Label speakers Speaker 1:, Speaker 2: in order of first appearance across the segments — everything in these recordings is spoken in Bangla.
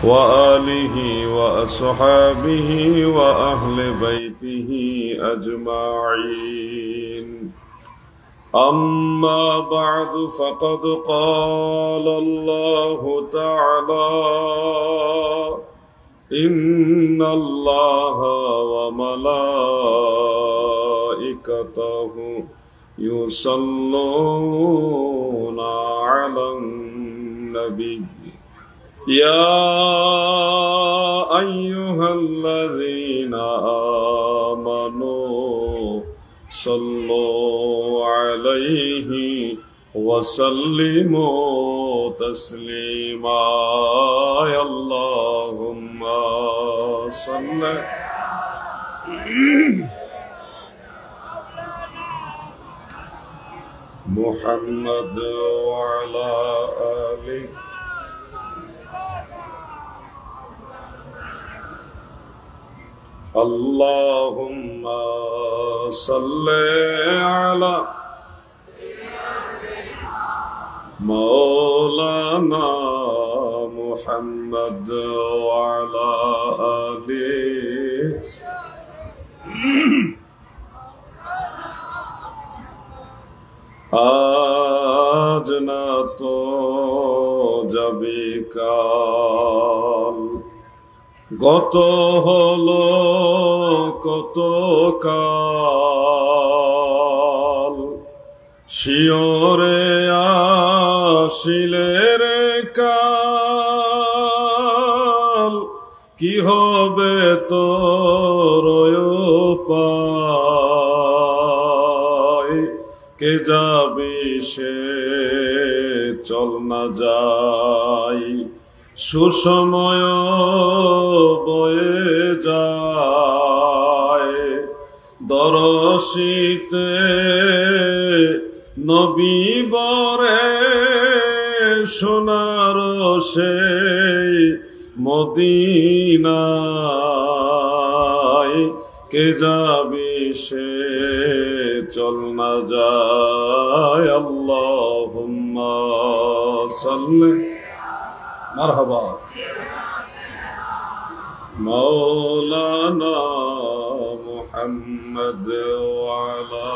Speaker 1: وآله وأصحابه وأهل بيته أجمعين. أما بعد فقد قال الله تعالى: إن الله وملائكته يصلون على النبي يا أيها الذين آمنوا صلوا عليه وسلموا تسليما. يا اللهم صل محمد وعلى آله اللهم صل على مولانا محمد وعلى آله আজ না তো যাবে কাল, গত হলো কত কাল, শিওরে আসিলে রে কাল, কি হবে তোর উপায়, কে যাবি সে চল না যাই, সুসময় বয়ে যায়, দরশিতে নবী বরে সোনার সেই মদিনায়, কে যাবি সে চল না যায়। আল্লাহুম্মা সাল্লি মারহাবা মাওলানা মুহাম্মদ ওয়ালা।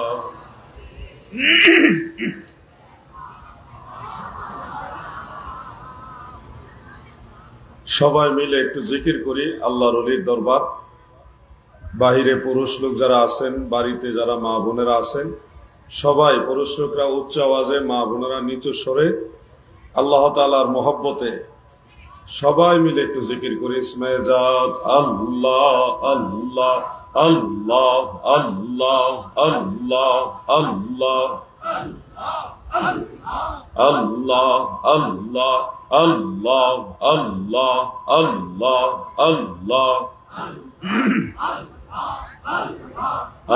Speaker 1: সবাই মিলে একটু জিকির করি আল্লাহর ওলির দরবার। বাহিরে পুরুষ লোক যারা আছেন, বাড়িতে যারা মা বোনেরা আছেন, সবাই পুরুষ লোকরা উচ্চ আওয়াজে, মা বোনেরা নিচু স্বরে আল্লাহ তাআলার মহব্বতে সবাই মিলে একটু জিকির করি। ইসমে জাত আল্লাহ আল্লাহ আল্লাহ আল্লাহ আল্লাহ আল্লাহ আল্লাহ আল্লাহ আল্লাহ আল্লাহ আল্লাহ আল্লাহ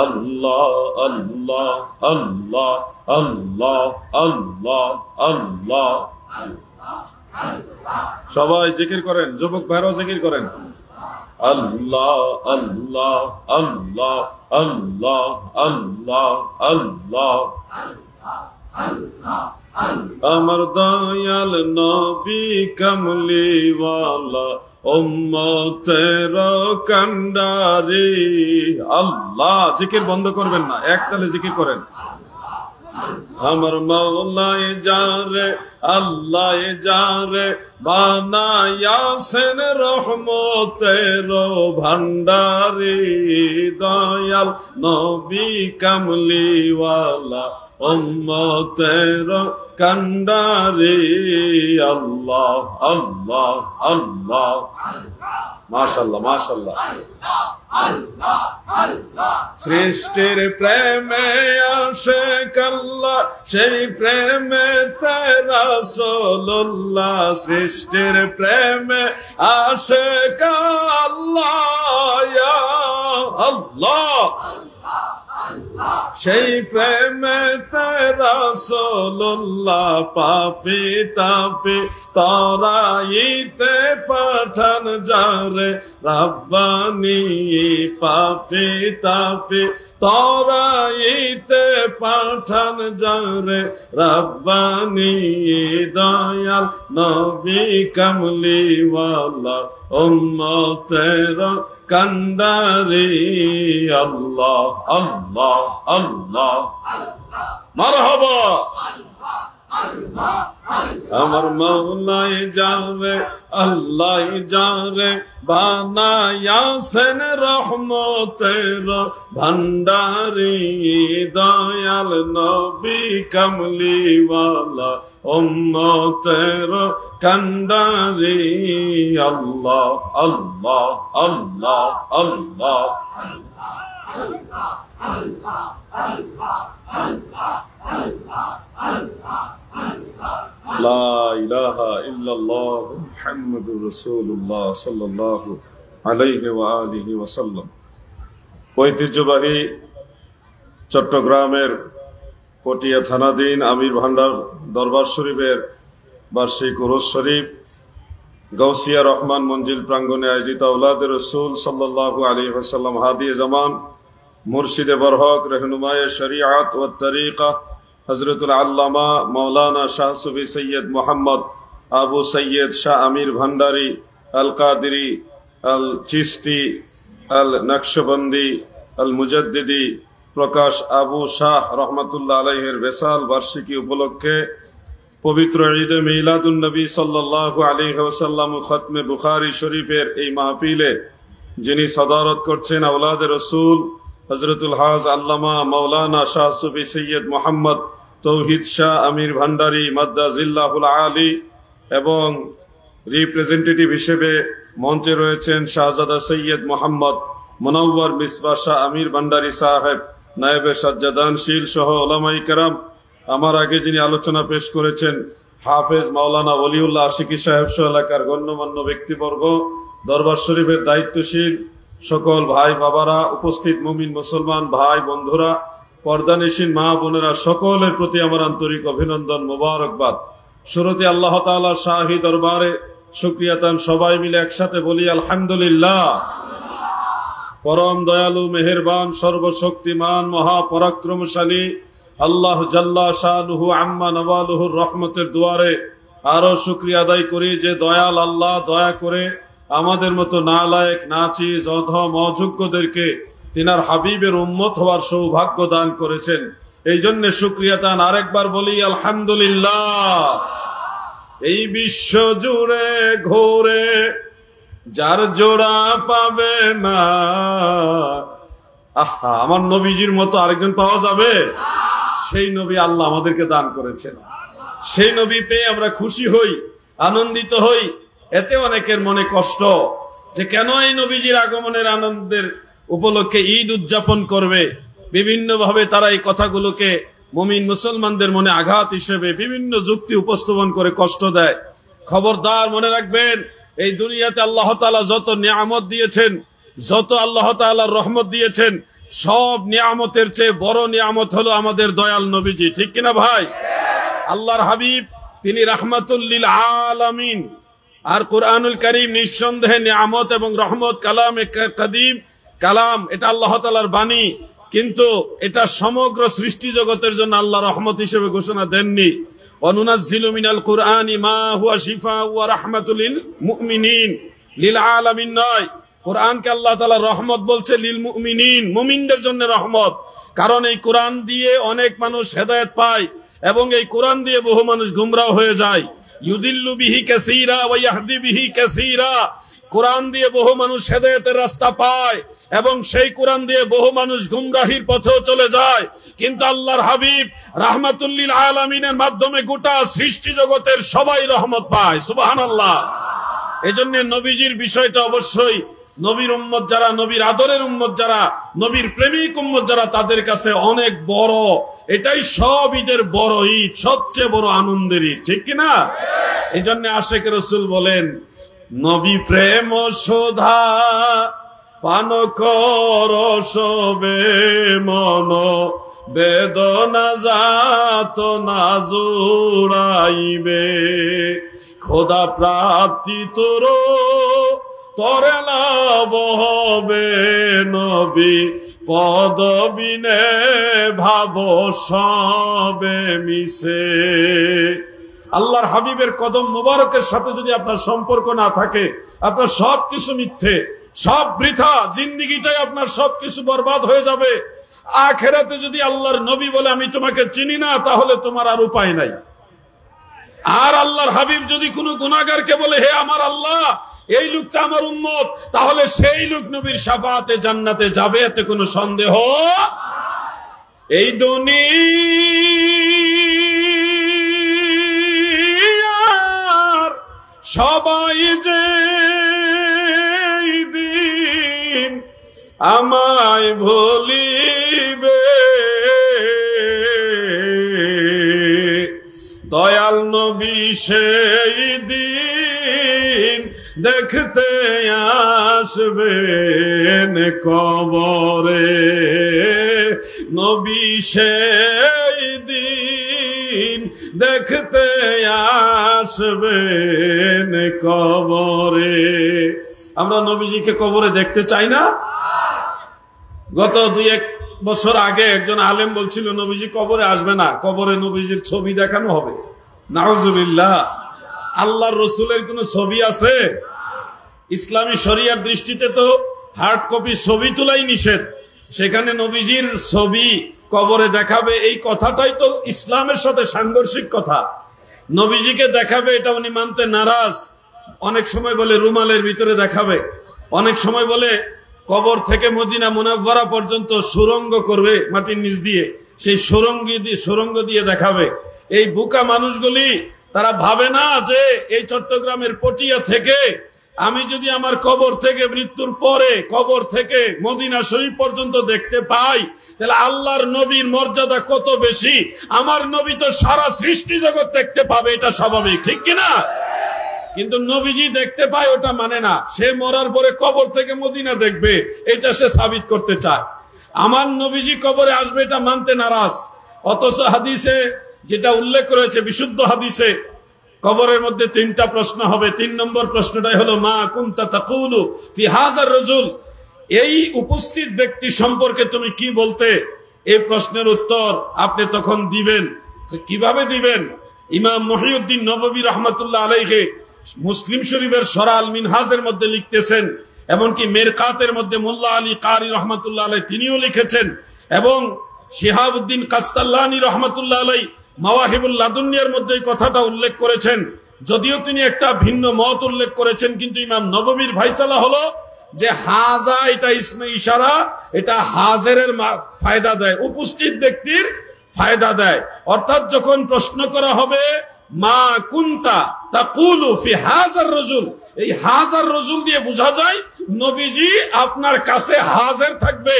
Speaker 1: আল্লাহ আল্লাহ আল্লাহ আল্লাহ আল্লাহ আল্লাহ। সবাই জিকির করেন, যুবক ভাইরাও জিকির করেন। আল্লাহ আল্লাহ আল্লাহ আল্লাহ আল্লাহ আল্লাহ। আমার দয়াল নবী কমলিওয়ালা উম্মতের কান্ডারি। আল্লাহ, জিকির বন্ধ করবেন না, একতালে জিকির করেন। আমার মাওলায় যারে আল্লাহ যারে বানায়াছেন রহমতের ভান্ডারি, দয়াল নবী কামলিওয়ালা উম্মতের কান্ডারি। আল্লাহ আল্লাহ আল্লাহ। মাশাআল্লাহ মাশাআল্লাহ। সৃষ্টির প্রেমে আশিক আল্লাহ, সেই প্রেমে রাসূলুল্লাহ। সৃষ্টির প্রেমে আশিক আল্লাহ, ইয়া আল্লাহ। সেই প্রেমে রাসূলুল্লাহ পাপি তাপি তরাইতে পাঠান যারে রাব্বানি পাপে তাপে তরাইতে পাঠান যারে রাব্বানি দয়াল নবী কামলিওয়ালা উম্মতের কান্ডারি আল্লাহ আল্লাহ আল্লাহ মারহাবা আমার মাওলাই যারে আল্লাহ যারে বানায়াছেন রহমতের ভান্ডারি দয়াল নবী কামলিওয়ালা উম্মতের কান্ডারি আল্লাহ আল্লাহ আল্লাহ আল্লাহ লা ইলাহা ইল্লাল্লাহ মুহাম্মাদুর রাসূলুল্লাহ সাল্লাল্লাহু আলাইহি ওয়া আলিহি ওয়াসাল্লাম। ঐতিহ্যবাহী চট্টগ্রামের পটিয়া থানাধীন আমির ভান্ডার দরবার শরীফের বার্ষিক উরুস শরীফ গাউসিয়া রহমান মঞ্জিল প্রাঙ্গণে আয়োজিত আওলাদে রসুল সাল্লাল্লাহু আলাইহি ওয়াসাল্লাম হাদিয়ে জামান মুর্শিদে বরহক रहनुमाए शरीयत व तरीक़ा हजरतुल अल्लामा मौलाना शाह सूफी सैयद मोहम्मद आबू सैयद शाह अमीर भंडारी अल कादरी अल चिश्ती अल नक्शबंदी अल मुजद्दिदी प्रकाश आबू शाह रहमतुल्लाह अलैहिर वेसाल वार्षिकी उपलक्षे पवित्र ईदे मिलादुन नबी सल्लल्लाहु अलैहि वसल्लम खत्मे बुखारी शरीफेर এই মাহফিলে যিনি সদারত করছেন আওলাদে রসুল हजरतुल हाज अल्लामा मौलाना शाह सूफी सैयद मोहम्मद तौहिद शाह अमीर भंडारी मद्दाजिल्लाहुल आली एवं रिप्रेजेंटेटिव हिसेबे मंचे रयेछेन शाहजादा सैयद मोहम्मद मुनव्वर मिसबा शाह अमीर भंडारी साहेब नायबे सज्जादानशील सह उलामाए केराम आमार आगे जिनि आलोचना पेश करेछेन हाफेज मौलाना वलिउल्लाह आशिकी साहेब सह एलाकार गण्यमान्य व्यक्तिबर्ग दरबार शरीफेर दायित्वशील सकल भाई बाबारा उपस्थित मुमिन मुसलमान भाई बंधुरा पर्दानिशीन मा बोनेरा सकलेर प्रति आमार आंतरिक अभिनंदन मुबारकबाद। शुरूते आल्लाह ताआलार शाही दरबारे शुक्रियातान सबाई मिले एकसाथे बोली आलहामदुलिल्लाह। परम दयालु मेहेरबान सर्वशक्तिमान महापराक्रमशाली आल्लाह जल्ला शानुहु आम्मा नवालुहुर रहमतेर दुआरे आरो शुक्रिया आदाय करी जे दयाल आल्लाह दया करे আমাদের মতো নালায়েক নাচিজ অধম অযোগ্যদেরকে তিনার হাবিবের উম্মত হওয়ার সৌভাগ্য দান করেছেন। এই জন্য শুকরিয়া দান আরেকবার বলি আলহামদুলিল্লাহ। এই বিশ্ব জুড়ে ঘোরে যার জোড়া পাবে না, আহা আমার নবীজির মতো আরেকজন পাওয়া যাবে? সেই নবী আল্লাহ আমাদেরকে দান করেছেন। সেই নবী পেয়ে আমরা খুশি হই, আনন্দিত হই। এতে অনেকের মনে কষ্ট যে কেন এই নবীজির আগমনের আনন্দের উপলক্ষে ঈদ উদযাপন করবে। বিভিন্ন ভাবে তারা এই কথাগুলোকে মুমিন মুসলমানদের মনে আঘাত হিসেবে বিভিন্ন যুক্তি উপস্থাপন করে কষ্ট দেয়। খবরদার মনে রাখবেন, এই দুনিয়াতে আল্লাহ তাআলা যত নিয়ামত দিয়েছেন, যত আল্লাহ তাআলার রহমত দিয়েছেন, সব নিয়ামতের চেয়ে বড় নিয়ামত হলো আমাদের দয়াল নবীজি। ঠিক কিনা ভাই? আল্লাহর হাবিব তিনি রাহমাতুল লিল আলামিন। আর কুরআনুল কারীম নিঃসন্দেহে নিয়ামত এবং রহমত কালামে কাদিম, কালাম এটা আল্লাহ তাআলার বাণী, কিন্তু এটা সমগ্র সৃষ্টি জগতের জন্য আল্লাহ রহমত হিসেবে ঘোষণা দেননি। ওয়ানুনাজ্জিলু মিনাল কুরআনি মা হুয়া শিফা ওয়া রাহমাতুল লিল মুমিনিন, লিল আলামিন নয়। কুরআনকে আল্লাহ তাআলা রহমত বলছে লিল মুমিনিন, মুমিনদের জন্য রহমত। কারণ এই কুরআন দিয়ে অনেক মানুষ হেদায়েত পায় এবং এই কুরআন দিয়ে বহু মানুষ গুমরাহ হয়ে যায়। ইউদিল্লু বিহি কাসীরা ওয়া ইয়াহদি বিহি কাসীরা, কুরআন দিয়ে বহু মানুষ হেদায়েতের রাস্তা পায় এবং সেই কুরআন দিয়ে বহু মানুষ গুমরাহির পথেও চলে যায়। কিন্তু আল্লাহর হাবিব রাহমাতুল লিল আলামিনের মাধ্যমে গোটা সৃষ্টি জগতের সবাই রহমত পায়। সুবহানাল্লাহ। এজন্য নবীজির বিষয়টা অবশ্যই নবীর উম্মত যারা, নবীর আদরের উম্মত যারা, নবীর প্রেমিক উম্মত যারা, তাদের কাছে অনেক বড়। এটাই সব ঈদের বড় ঈদ, সবচেয়ে বড় আনন্দের ঈদ। ঠিক কিনা? এই জন্য আশিক রাসূল বলেন, নবী প্রেম শোধা পান কর সবে মন, বেদনা যাত না জুড়াইবে। খোদা প্রাপ্তি তোর তরে লাভ হবে নবী পদবিনে ভাব সবে মিশে। আল্লাহর হাবিবের কদম মুবারকের সাথে যদি আপনার সম্পর্ক না থাকে, আপনার সবকিছু মিথ্যে, সব বৃথা, জিন্দেগিটাই আপনার সবকিছু বরবাদ হয়ে যাবে। আখিরাতে যদি আল্লাহর নবী বলে আমি তোমাকে চিনি না, তাহলে তোমার আর উপায় নাই। আর আল্লাহর হাবিব যদি কোনো গুনাহগারকে বলে হে আমার আল্লাহ এই লোকটা আমার উম্মত, তাহলে সেই লোক নবীর শাফাআতে জান্নাতে যাবে, এতে কোনো সন্দেহ। এই দুনিয়ার সবাই যে দিন আমায় ভুলিবে, দয়াল নবী সেই দিন দেখতে আসবেন কবরে। নবী সেই দিন দেখতে আসবেন কবরে। আমরা নবীজিকে কবরে দেখতে চাই না? গত 2-1 বছর আগে একজন আলেম বলছিল নবীজি কবরে আসবে না, কবরে নবীজির ছবি দেখানো হবে। নাউজুবিল্লাহ। আল্লাহর রসুলের কোন ছবি আছে? ইসলামী শরিয়ার দৃষ্টিতে তো হার্ড কপি ছবি তোলাই নিষেধ, সেখানে নবীজির ছবি কবরে দেখাবে, এই কথাটাই তো ইসলামের সাথে সাংঘর্ষিক কথা। নবীজিকে দেখাবে এটা উনি মানতে নারাজ। অনেক সময় বলে রুমালের ভিতরে দেখাবে, অনেক সময় বলে কবর থেকে মদিনা মুনাওয়ারা পর্যন্ত সুরঙ্গ করবে মাটির নিচ দিয়ে, সেই সুরঙ্গ দিয়ে দেখাবে। এই বোকা মানুষগুলি তারা ভাবে না যে এই চট্টগ্রামের পটিয়া থেকে আমি যদি আমার কবর থেকে মৃত্যুর পরে কবর থেকে মদিনা শরীফ পর্যন্ত দেখতে পাই, তাহলে আল্লাহর নবীর মর্যাদা কত বেশি। আমার নবী তো সারা সৃষ্টি জগৎ দেখতে পাবে, এটা স্বাভাবিক, ঠিক কিনা? কিন্তু নবীজি দেখতে পায় ওটা মানে না, সে মরার পরে কবর থেকে মদিনা দেখবে, এটা সে সাবিত করতে চায়। আমার নবীজি কবরে আসবে এটা মানতে নারাজ। অথচ হাদিসে যেটা উল্লেখ করেছে, বিশুদ্ধ হাদিসে, কবরের মধ্যে 3টা প্রশ্ন হবে। 3 নম্বর প্রশ্নটাই হলো মা কুনতা তাকুলু ফি হাযার রাজুল, এই উপস্থিত ব্যক্তি সম্পর্কে তুমি কি বলতে? এই প্রশ্নের উত্তর আপনি তখন দিবেন। কিভাবে দিবেন? ইমাম মুহিউদ্দিন নববী রাহমাতুল্লাহ আলাইহি মুসলিম শরীফের শরহ আল মিনহাজের মধ্যে লিখতেছেন, এমনকি মেরকাতের মধ্যে মোল্লা আলী কারি রহমাতুল্লাহ আলাইহি তিনিও লিখেছেন, এবং শিহাবউদ্দিন কাস্তাল্লানি রহমাতুল্লাহ আলাইহি মাওয়াহিবুল লাদুনিয়ার মধ্যে এই কথাটা উল্লেখ করেছেন। যদিও তিনি একটা ভিন্ন মত উল্লেখ করেছেন, কিন্তু ইমাম নববীর ফায়সালা হলো যে হাজা এটা ইসমে ইশারা, এটা হাজিরের ফায়দা দেয়, উপস্থিত ব্যক্তির ফায়দা দেয়। অর্থাৎ যখন প্রশ্ন করা হবে মা কুনতা তাকুলু ফি হাযার রাজুল, এই হাজার রাজুল দিয়ে বোঝা যায় নবীজি আপনার কাছে হাজির থাকবে,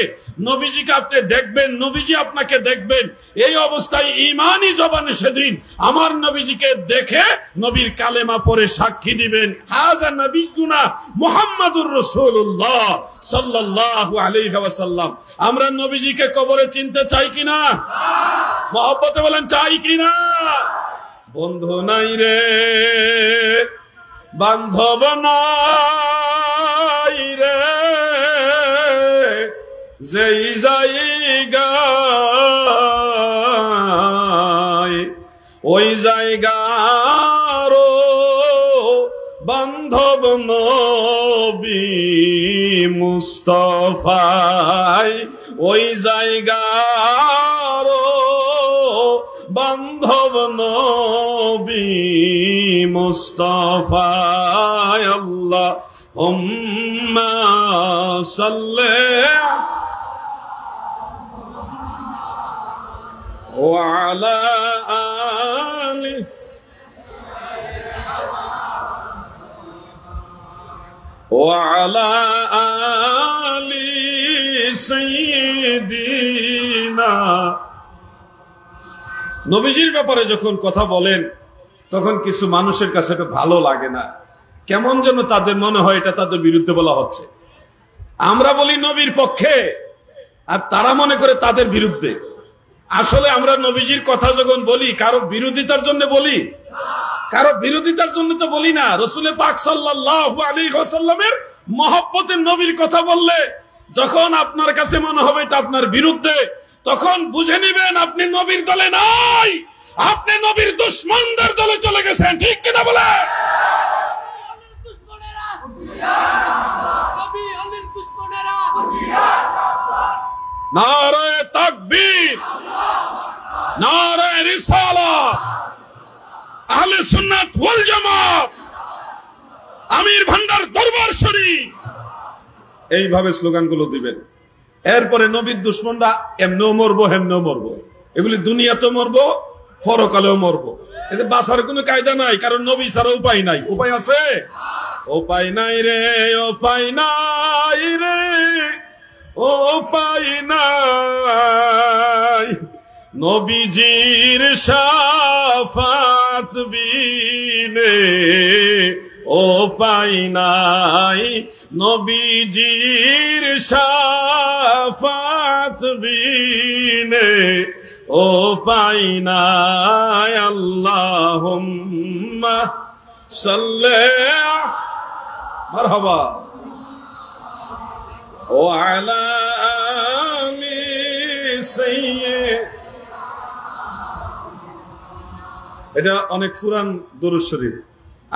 Speaker 1: নবীজিকে আপনি দেখবেন, নবীজি আপনাকে দেখবেন। এই অবস্থায় ঈমানি জবানে সেদিন আমার নবীজিকে দেখে নবীর কালেমা পড়ে সাক্ষী দিবেন হাযা নবিয়ুনা মুহাম্মাদুর রাসূলুল্লাহ সাল্লাল্লাহু আলাইহি ওয়াসাল্লাম। আমরা নবীজিকে কবরে চিনতে চাই কিনা? মহব্বতে বলেন চাই কিনা? বন্ধু নাই রে, বান্ধব নাই রে, যেই জায়গায় ওই জায়গার বান্ধব নবী মুস্তাফায়, ওই জায়গার বান্ধব নবী মুস্তাফায়। আল্লাহুম্মা সাল্লি ওয়া আলা আলি ওয়া আলা আলি সাইয়্যিদিনা। নবীজির ব্যাপারে যখন কথা বলেন তখন কিছু মানুষের কাছে এটা ভালো লাগে না, কেমন যেন তাদের মনে হয় এটা তাদের বিরুদ্ধে বলা হচ্ছে। আমরা বলি নবীর পক্ষে, আর তারা মনে করে তাদের বিরুদ্ধে। আসলে আমরা নবীজির কথা যখন বলি কারো বিরোধিতার জন্য বলি, কারো বিরোধিতার জন্য তো বলি না। রসুল পাক সাল্লাল্লাহু আলাইহি ওয়াসাল্লামের মহব্বতের নবীর কথা বললে যখন আপনার কাছে মনে হবে এটা আপনার বিরুদ্ধে, তখন বুঝে নেবেন আপনি নবীর দলে নাই, আপনি নবীর দুশমনদের দলে চলে গেছেন। ঠিক কিনা বলে? নারায়ে তাকবীর, নারায়ে রিসালাত, আহলে সুন্নাত ওয়াল জামাত, আমির ভান্ডার দরবার শরীফ, এইভাবে স্লোগানগুলো দিবেন। এরপরে নবীর দুশমনরা এমনেও মরবো হেমনেও মরবো, এগুলি দুনিয়াতেও মরবো পরকালেও মরবো, এতে বাঁচার কোনো কায়দা নাই, কারণ নবী ছাড়া উপায় নাই। উপায় আছে? উপায় নাই রে, উপায় নাই রে, উপায় নাই, নবীজির শাফাত বিনে উপায় নাই, নবীজির শাফাত বিনে উপায় নাই। আল্লাহুম্মা সাল্লি মারহাবা ওয়া আলা আলি সাইয়্যিদ। এটা অনেক পুরান দুরূদ শরীফ,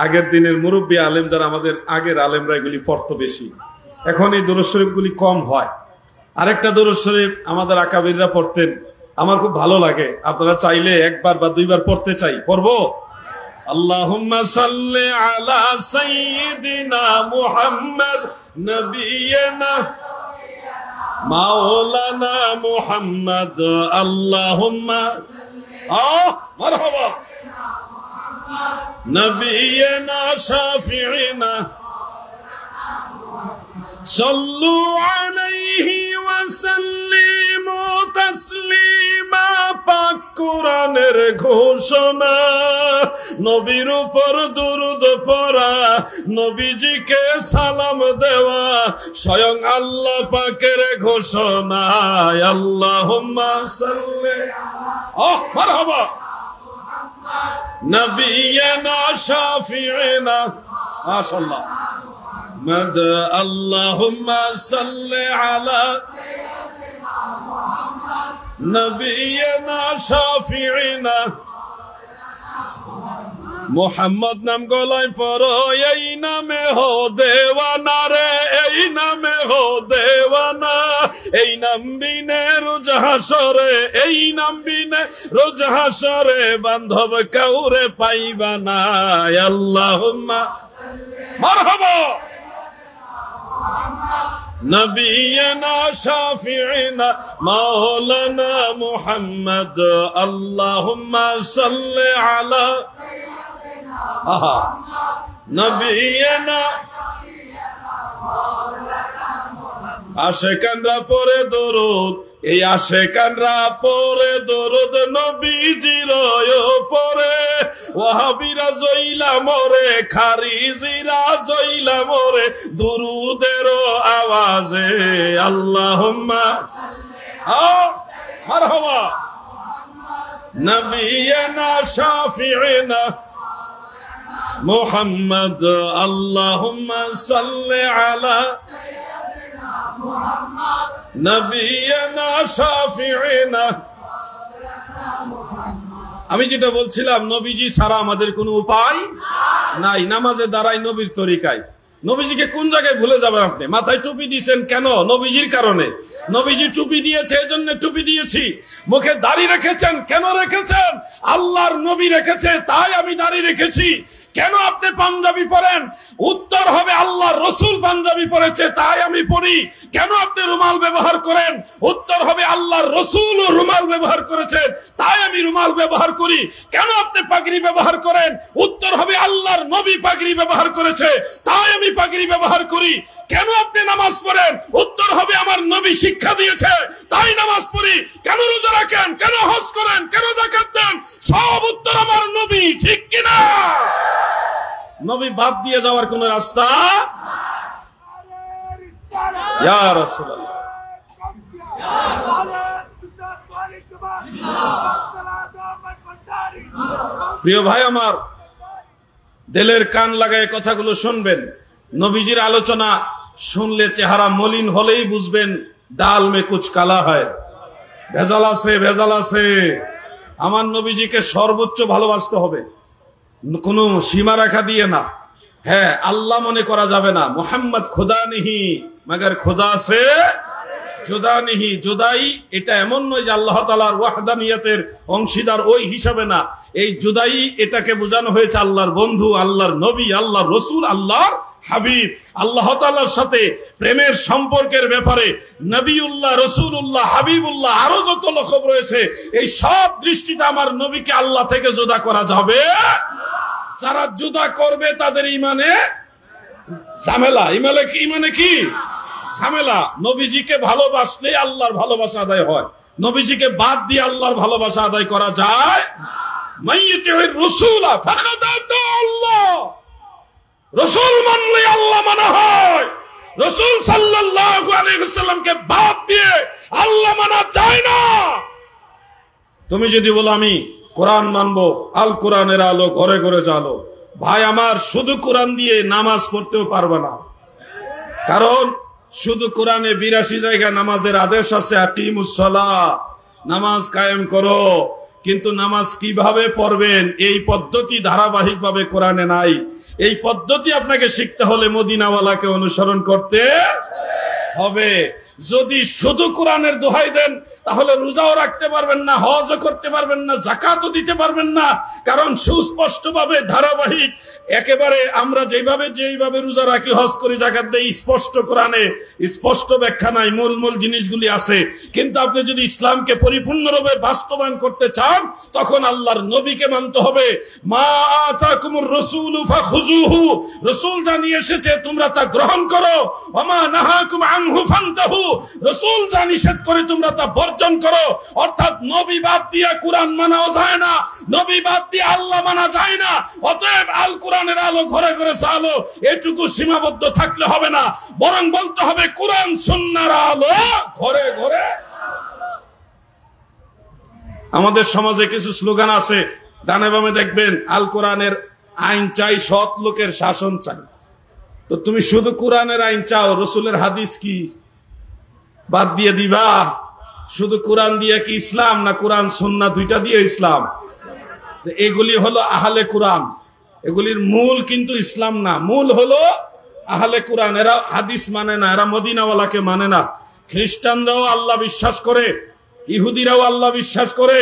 Speaker 1: আগের দিনের মুরব্বী আলেম যারা আমাদের আগের আলেমরা এগুলি পড়তো বেশি, এখন এই দুরূদ শরীফ গুলি কম হয়। আরেকটা দুরূদ শরীফ আমাদের আকাবিররা পড়তেন, আমার খুব ভালো লাগে, আপনারা চাইলে একবার বা দুইবার পড়তে চাই, পড়বো। আল্লাহুম্মা সাল্লি আলা সাইয়্যিদিনা মুহাম্মদ নবিয়িনা মাওলানা মুহাম্মদ। আল্লাহুম্মা মারহাবা নবিয়িনা শাফিঈনা সাল্লু আলাইহি ওয়া সাল্লিমু তাসলিমা। পাক কোরআনের ঘোষণা, নবীর উপর দুরূদ পড়া, নবীজিকে সালাম দেওয়া স্বয়ং আল্লাহ পাকের ঘোষণা। আল্লাহুম্মা সাল্লি মারহাবা নবিয়িনা শাফিঈনা মাশাআল্লাহ মদ। আল্লাহুম্মা সাল্লি আলা নবিয়িনা শাফিঈনা। মোহাম্মদ নাম গলায় পড়ো, এই নামে হো দেওয়ানা রে, এই নামে হো দেওয়ানা, এই নাম বিনে রোজ হাসরে, এই নাম বিনে রোজ হাসরে বান্ধব কাউরে পাইবা না। আল্লাহুম্মা মারহাবা নবিয়িনা শাফিঈনা মাওলানা মুহাম্মদ। আল্লাহুম্মা সাল্লি আলা নবিয়িনা। আশিকানরা পড়ে দরুদ, এই আশিকানরা পড়ে দরুদ নবীজির উপরে। ওয়াহাবিরা জইলা মরে, খারিজিরা জইলা মরে দুরুদের আওয়াজে। আল্লাহুম্মা মারহাবা নবিয়িনা শাফিঈনা মুহাম্মদ। আল্লাহুম্মা সাল্লি আলা নবিয়িনা শাফিঈনা। আমি যেটা বলছিলাম, নবীজি ছাড়া আমাদের কোনো উপায় নাই। নামাজে দাঁড়াই নবীর তরিকায়। নবীজিকে কোন জায়গায় ভুলে যাবেন আপনি? মাথায় টুপি দিয়েছেন কেন? নবীজির কারণে। নবীজি টুপি দিয়েছে এজন্য টুপি দিয়েছি। মুখে দাড়ি রেখেছেন কেন রেখেছেন? আল্লাহর নবী রেখেছে তাই আমি দাড়ি রেখেছি। কেন আপনি পাঞ্জাবি পরেন? উত্তর হবে আল্লাহর রসুল পাঞ্জাবি পরেছে তাই আমি পরি। কেন আপনি রুমাল ব্যবহার করেন? উত্তর হবে আল্লাহর রসুল ও রুমাল ব্যবহার করেছেন তাই আমি রুমাল ব্যবহার করি। কেন আপনি পাগড়ি ব্যবহার করেন? উত্তর হবে আল্লাহর নবী পাগড়ি ব্যবহার করেছে তাই আমি পাগড়ি ব্যবহার করি। কেন আপনি নামাজ পড়েন? উত্তর হবে আমার নবী শিক্ষা দিয়েছে তাই নামাজ পড়ি। কেন রোজা রাখেন? কেন হজ করেন? কেন যাকাত দেন? সব উত্তর আমার নবী। ঠিক কিনা? নবী বাদ দিয়ে যাওয়ার কোন রাস্তা? ইয়া রাসূলুল্লাহ। প্রিয় ভাই আমার, দিলের কান লাগায় কথাগুলো শুনবেন। নবীজির আলোচনা শুনলে চেহারা মলিন হলেই বুঝবেন ডাল মে কুচ কালা হয়, ভেজাল আছে, ভেজাল আছে। আমার নবীজিকে সর্বোচ্চ ভালোবাসতে হবে, কোনো সীমারেখা দিয়ে না। হ্যাঁ, আল্লাহ মনে করা যাবে না। মোহাম্মদ খোদা নিহি মগর খোদা সে জুদা নিহি। জুদাই এটা এমন নয় যে আল্লাহ তাআলার ওয়াহদানিয়তের অংশীদার ওই হিসাবে না। এই জুদাই এটাকে বোঝানো হয়েছে আল্লাহর বন্ধু, আল্লাহর নবী, আল্লাহর রসুল, আল্লাহর হাবিব। আল্লাহ তাআলার সাথে প্রেমের সম্পর্কের ব্যাপারে নবিউল্লাহ, রসুলুল্লাহ, হাবিবুল্লাহ আরো যত লকব রয়েছে, এই সব দৃষ্টিতে আমার নবীকে আল্লাহ থেকে জুদা করা যাবে। যারা জুদা করবে তাদের ইমানে ঝামেলা। ইমানে কি ঝামেলা? নবীজিকে ভালোবাসলে আল্লাহর ভালোবাসা আদায় হয়, নবীজিকে বাদ দিয়ে আল্লাহর ভালোবাসা আদায় করা যায়। মাইয়্যিতির রাসূলা ফাকাদ আতা আল্লাহ। রাসূল মানলে আল্লাহ মানা হয়। রাসূল সাল্লাল্লাহু আলাইহি ওয়াসাল্লামকে বাদ দিয়ে আল্লাহ মানা যায় না। তুমি যদি বলো আমি কোরআন মানবো, আল কোরআনের আলো ঘরে ঘরে জ্বালো, ভাই আমার শুধু কোরআন দিয়ে নামাজ পড়তেও পারবে না। কারণ শুধু কোরআনে 82 জায়গায় নামাজের আদেশ আছে, আকিমুস সালাহ, নামাজ কায়েম করো। কিন্তু নামাজ কিভাবে পড়বেন এই পদ্ধতি ধারাবাহিকভাবে কোরআনে নাই। এই পদ্ধতি আপনাকে শিখতে হলে মদিনাওয়ালাকে অনুসরণ করতে হবে। যদি শুধু কোরআনের দোহাই দেন তাহলে রোজাও রাখতে পারবেন না, হজও করতে পারবেন না, যাকাতও দিতে পারবেন না। কারণ সুস্পষ্টভাবে ধারাবাহিক একেবারে আমরা যেইভাবে রোজা রাখি, হজ করি, যাকাত দেই, স্পষ্ট কোরআনে স্পষ্ট ব্যাখ্যা নাই, মূল মূল জিনিসগুলি আছে। কিন্তু আপনি যদি ইসলামকে পরিপূর্ণরূপে বাস্তবায়ন করতে চান তখন আল্লাহর নবীকে মানতে হবে। মা আতাকুমুর রাসূলু ফাখুযুহু, রাসূল যা নিয়ে এসেছে তোমরা তা গ্রহণ করো। ওয়া মা নাহাকুম আনহু ফান্তাহু, রাসূল যা নিষেধ করে তোমরা তা বর্জন করো। অর্থাৎ নবী বাদ দিয়ে কোরআন মানাও যায় না, নবী বাদ দিয়ে আল্লাহ মানা যায় না। অতএব আল কোরআনের আলো ঘরে ঘরে চালো এটুকু সীমাবদ্ধ থাকলে হবে না, বরং বলতে হবে কোরআন সুন্নাহর আলো ঘরে ঘরে। আমাদের সমাজে কিছু স্লোগান আছে, ডানে বামে দেখবেন আল কোরআনের আইন চাই, সৎ লোকের শাসন চাই। তো তুমি শুধু কোরআনের আইন চাও, রসুলের হাদিস কি বাদ দিয়ে দিবা? শুধু কোরআন দিয়ে কি ইসলাম, না কোরআন সুন্নাহ দুইটা দিয়ে ইসলাম? এগুলি হলো আহলে কোরআন, এগুলির মূল কিন্তু ইসলাম না। মূল হলো আহলে কোরআন। এরা হাদিস মানে না, এরা মদিনাওয়ালাকে মানে না। খ্রিস্টানরাও আল্লাহ বিশ্বাস করে, ইহুদিরাও আল্লাহ বিশ্বাস করে,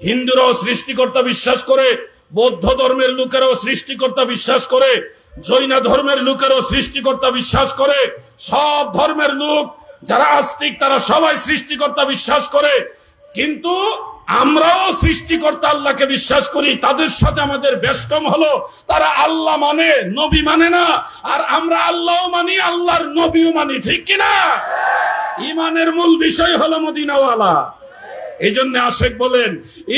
Speaker 1: হিন্দুরাও সৃষ্টিকর্তা বিশ্বাস করে, বৌদ্ধ ধর্মের লোকেরাও সৃষ্টিকর্তা বিশ্বাস করে, জৈন ধর্মের লোকেরাও সৃষ্টিকর্তা বিশ্বাস করে। সব ধর্মের লোক যারা আস্তিক তারা সবাই সৃষ্টিকর্তা বিশ্বাস করে। কিন্তু আমরাও সৃষ্টিকর্তা আল্লাহকে বিশ্বাস করি। তাদের সাথে আমাদের বেশ কম হলো তারা আল্লাহ মানে, নবী মানে না। আর আমরা আল্লাহও মানি, আল্লাহর নবীও মানি, ঠিক কিনা? ইমানের মূল বিষয় হলো মদিনাওয়ালা। এই জন্য আশেক বলেন,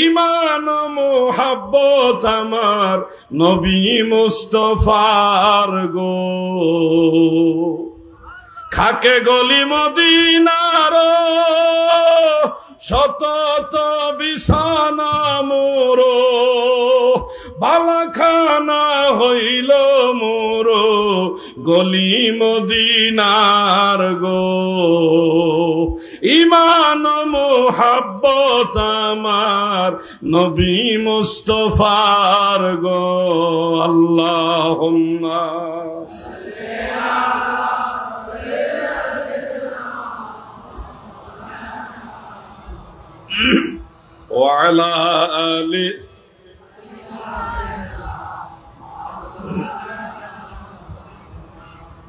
Speaker 1: ইমান মোহাব্বত আমার নবী মুস্তাফার গো, খাকে গলি মদিনার শতত বিছানা মোর, বালাখানা হইল মোর গলি মদিনার গো। ইমান মোহাব্বত আমার নবী মুস্তাফার গো। আল্লাহুম্মা ওয়ালা আলি।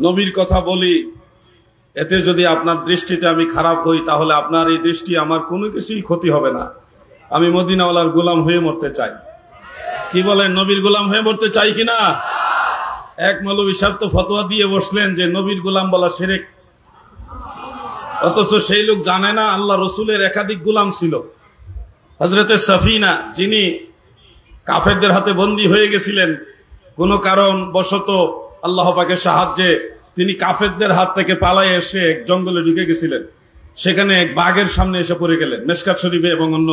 Speaker 1: নবীর কথা বলি, এতে যদি আপনার দৃষ্টিতে আমি খারাপ হই তাহলে আপনার এই দৃষ্টি আমার কোনো কিছুই ক্ষতি হবে না। আমি মদিনাওয়ালার গোলাম হয়ে মরতে চাই। কি বলেন, নবীর গোলাম হয়ে মরতে চাই কিনা? এক মৌলভী সাহেব তো ফতোয়া দিয়ে বসলেন যে নবীর গোলাম বলা শিরক। অথচ সেই লোক জানে না আল্লাহ রসুলের একাধিক গোলাম ছিল। হযরতে সাফিনা, যিনি কাফেরদের হাতে বন্দী হয়ে গেছিলেন, কোন কারণ বশত আল্লাহ পাকের সাহায্যে তিনি কাফেরদের হাত থেকে পালায়ে এসে এক জঙ্গলে ঢুকে গেছিলেন। সেখানে এক বাঘের সামনে এসে পড়ে গেলেন। মিশকাত শরীফে এবং অন্য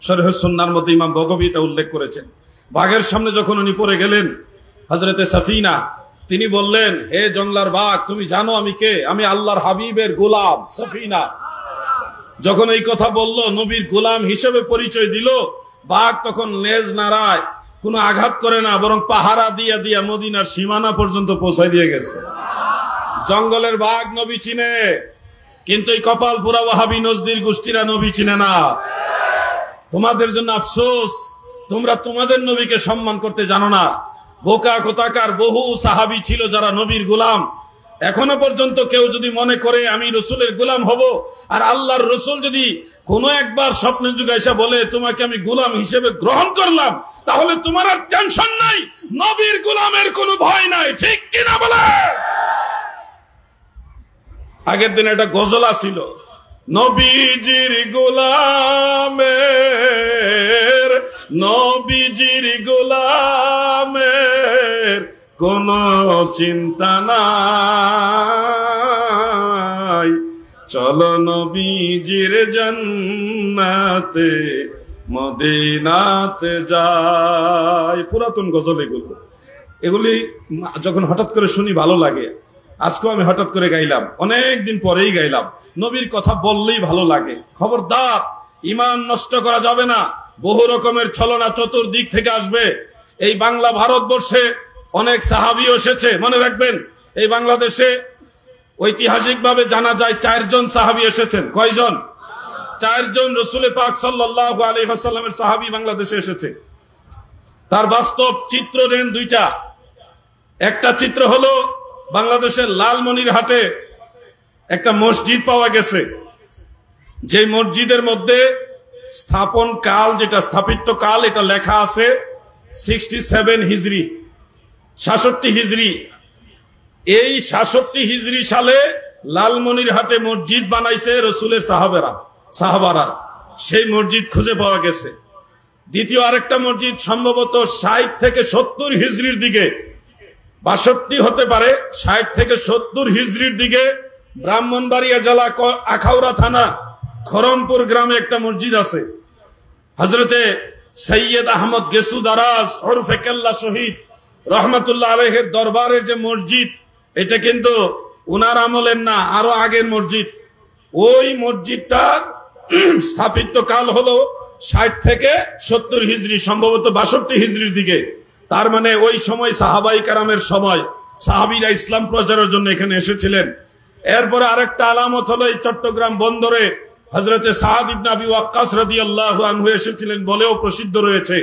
Speaker 1: শরীহ সুন্নাহর মধ্যে ইমাম বগবী এটা উল্লেখ করেছেন। বাঘের সামনে যখন উনি পড়ে গেলেন হযরতে সাফিনা, তিনি বললেন, হে জংলার বাঘ, তুমি জানো আমি কে? আমি আল্লাহর হাবিবের গোলাম সাফিনা। যখন এই কথা বলল, নবীর গোলাম হিসেবে পরিচয় দিল, বাঘ তখন লেজ নাড়ায়, কোনো আঘাত করে না, বরং পাহারা দিয়া দিয়া মদিনার সীমানা পর্যন্ত পৌঁছায় দিয়ে গেছে। জঙ্গলের বাঘ নবী চিনে, কিন্তু এই কপাল পুরা ওয়াহাবি নজদির গোষ্ঠীরা নবী চিনে না। তোমাদের জন্য আফসোস, তোমরা তোমাদের নবীকে সম্মান করতে জানো না। বোকা কোথাকার বহু সাহাবী ছিল যারা নবীর গোলাম। এখনো পর্যন্ত কেউ যদি মনে করে আমি রসুলের গোলাম হব, আর আল্লাহর রসুল যদি কোনো একবার স্বপ্নের যুগে এসে বলে তোমাকে আমি গোলাম হিসেবে গ্রহণ করলাম, তাহলে তোমার আর টেনশন নাই, নবীর গোলামের কোনো ভয় নাই। ঠিক কিনা বলে? আগের দিন একটা গজল ছিল, নবীজির গোলামের, নবীজির গোলামের কোন চিন্তা নাই, চলো নবীজির জান্নাতে মদিনাতে যাই। পুরাতন গজল এগুলি যখন হঠাৎ করে শুনি ভালো লাগে। আজকেও আমি হঠাৎ করে গাইলাম, অনেক দিন পরেই গাইলাম। নবীর কথা বললেই ভালো লাগে। খবরদার, ঈমান নষ্ট করা যাবে না। বহু রকমের ছলনা চতুর্দিক থেকে আসবে। এই বাংলা ভারতবর্ষে অনেক সাহাবী এসেছে, মনে রাখবেন। এই বাংলাদেশে ঐতিহাসিকভাবে জানা যায় 4 জন সাহাবী এসেছেন। কয়জন? 4 জন রাসূল পাক সাল্লাল্লাহু আলাইহি ওয়াসাল্লামের সাহাবী বাংলাদেশে এসেছে। তার বাস্তব চিত্র দেন 2টা। একটা চিত্র হলো বাংলাদেশের লালমনিরহাটে একটা মসজিদ পাওয়া গেছে, যে মসজিদের মধ্যে স্থাপন কাল, যেটা স্থাপিত কাল, এটা লেখা আছে 67 হিজরি, 66 হিজরি। এই 66 হিজরি সালে লালমনিরহাটে মসজিদ বানাইছে রসুলের সাহাবারা। সেই মসজিদ খুঁজে পাওয়া গেছে। দ্বিতীয় আরেকটা মসজিদ সম্ভবত 60 থেকে 70 হিজরির দিকে, 62 হতে পারে, 60 থেকে 70 হিজরির দিকে ব্রাহ্মণবাড়িয়া জেলা আখাউড়া থানা খরমপুর গ্রামে একটা মসজিদ আছে। হযরতে সৈয়দ আহমদ গেসু দারাজ ওরফে কেল্লা শহীদ রহমতুল্লাহ আলাইহির দরবারের যে মসজিদ, এটা কিন্তু উনার আমলের না, আরো আগের মসজিদ। ওই মসজিদটা স্থাপিত কাল হলো 60 থেকে 70 হিজরি, সম্ভবত 62 হিজরির দিকে। তার মানে ওই সময় সাহাবাই কারামের সময়, সাহাবীরা ইসলাম প্রচারের জন্য এখানে এসেছিলেন। এরপরে আরেকটা আলামত হলো এই চট্টগ্রাম বন্দরে হযরতে সাদ ইবনে আবি ওয়াক্কাস রাদিয়াল্লাহু আনহু এসেছিলেন বলেও প্রসিদ্ধ রয়েছে।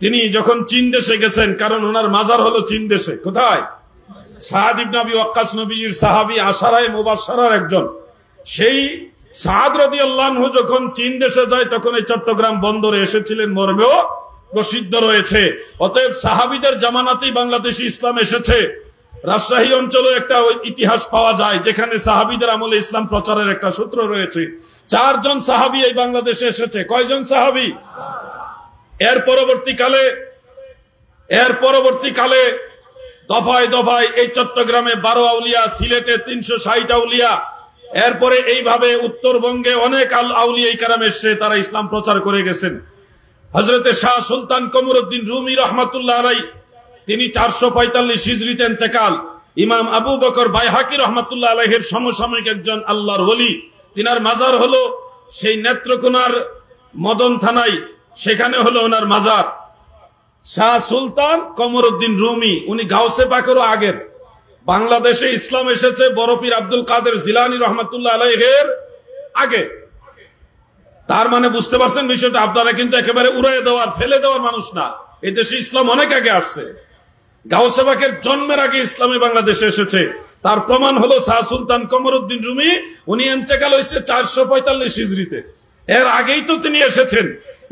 Speaker 1: তিনি যখন চীন দেশে গেছেন, কারণ ওনার মাজার হলো চীন দেশে। কোথায়? সাদ ইবনে আবি ওয়াক্কাস নবীজির সাহাবী আশারায়ে মুবাশশারার একজন। সেই সাদ রাদিয়াল্লাহু আনহু যখন চীন দেশে যায়, তখন এই চট্টগ্রাম বন্দরে এসেছিলেন মর্মেও প্রসিদ্ধ রয়েছে। অতএব সাহাবীদের জামানাতেই বাংলাদেশে ইসলাম এসেছে। রাজশাহী অঞ্চলে একটা ইতিহাস পাওয়া যায় যেখানে সাহাবীদের আমলে ইসলাম প্রচারের একটা সূত্র রয়েছে। 4 জন সাহাবী এই বাংলাদেশে এসেছে। কয়জন সাহাবী? এর পরবর্তীকালে দফায় দফায় এই চট্টগ্রামে 12 আউলিয়া, সিলেটে 360 আউলিয়া, এরপরে এইভাবে উত্তরবঙ্গে অনেক আউলিয়া কেরাম এসেছে, তারা ইসলাম প্রচার করে গেছেন। হযরতে শাহ সুলতান কমরউদ্দিন রুমি রহমাতুল্লাহ আলাইহি, তিনি 445 হিজরিতে ইন্তেকাল। ইমাম আবু বকর বাইহাকি রহমাতুল্লাহ আলাইহির সমসাময়িক একজন আল্লাহর ওলি। তিনার মাজার হলো সেই নেত্রকোনার মদন থানায়, সেখানে হলো ওনার মাজার। শাহ সুলতান কমরউদ্দিন রুমি, উনি গাউসে পাকেরও আগের। বাংলাদেশে ইসলাম এসেছে বড় পীর আব্দুল কাদের জিলানী রহমাতুল্লাহ আলাইহির আগে। তার মানে বুঝতে পারছেন বিষয়টা? আপনারা কিন্তু একেবারে উড়াইয়ে দেওয়ার, ফেলে দেওয়ার মানুষ না। এই দেশে ইসলাম অনেক আগে আসছে। গাউসে পাকের জন্মের আগে ইসলামে বাংলাদেশে এসেছে। তার প্রমাণ হলো শাহ সুলতান কমরউদ্দিন রুমি, উনি ইন্তেকাল হয়েছে 445 হিজরিতে। এর আগেই তো তিনি এসেছেন,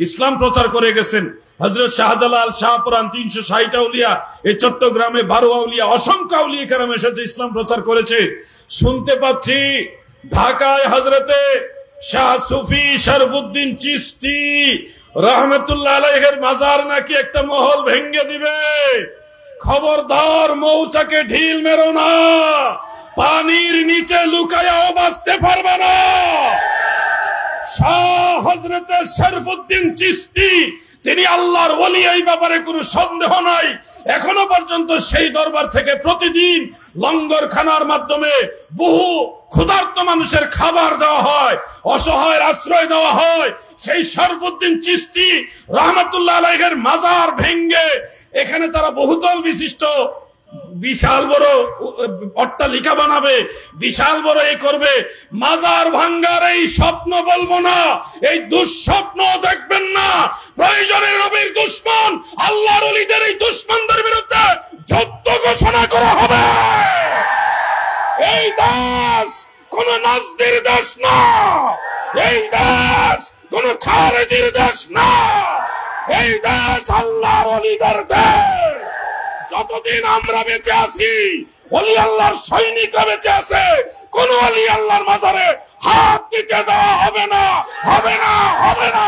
Speaker 1: ইসলাম প্রচার করে গেছেন। হযরত শাহজালাল, শাহপুরান, 360 আউলিয়া, এই চট্টগ্রামে 12 আউলিয়া, অসংখ্য আউলিয়া কেরাম এসেছে, ইসলাম প্রচার করেছে। শুনতে পাচ্ছি ঢাকায় হযরতে শাহ সুফি শরফুদ্দিন চিশতি রহমতুল্লাহ আলাইহির মাজার নাকি একটা মহল ভেঙে দিবে। খবরদার, মৌচাকে ঢিল মেরো না, পানির নিচে লুকায়াও বাঁচতে পারবে না। শাহ হযরতে শরফুদ্দিন চিশতি তিনি আল্লাহর ওলি, এই ব্যাপারে কোনো সন্দেহ নাই। এখনো পর্যন্ত সেই দরবার থেকে প্রতিদিন লঙ্গরখানার মাধ্যমে বহু ক্ষুধার্ত মানুষের খাবার দেওয়া হয়, অসহায়ের আশ্রয় দেওয়া হয়। সেই শরফুদ্দিন চিশতি রহমাতুল্লাহ আলাইহির মাজার ভেঙ্গে এখানে তারা বহুতল বিশিষ্ট বিশাল বড় অট্টালিকা বানাবে, বিশাল বড় এই করবে। মাজার ভাঙ্গার এই স্বপ্ন বলবো না, এই দুঃস্বপ্ন দেখবেন না। প্রয়োজনে নবীর দুশমন, আল্লাহর ওলিদের এই দুশমনদের বিরুদ্ধে যুদ্ধ ঘোষণা করা হবে। এই দেশ কোন নাজদির দেশ না, এই দেশ কোন খারেজির দেশ না, এই দেশ আল্লাহর ওলিদের দেশ। যতদিন আমরা বেঁচে আছি, ওলি আল্লাহর সৈনিকরা বেঁচে আছে, কোন ওলি আল্লাহর মাজারে হাত দিতে দেওয়া হবে না, হবে না, হবে না।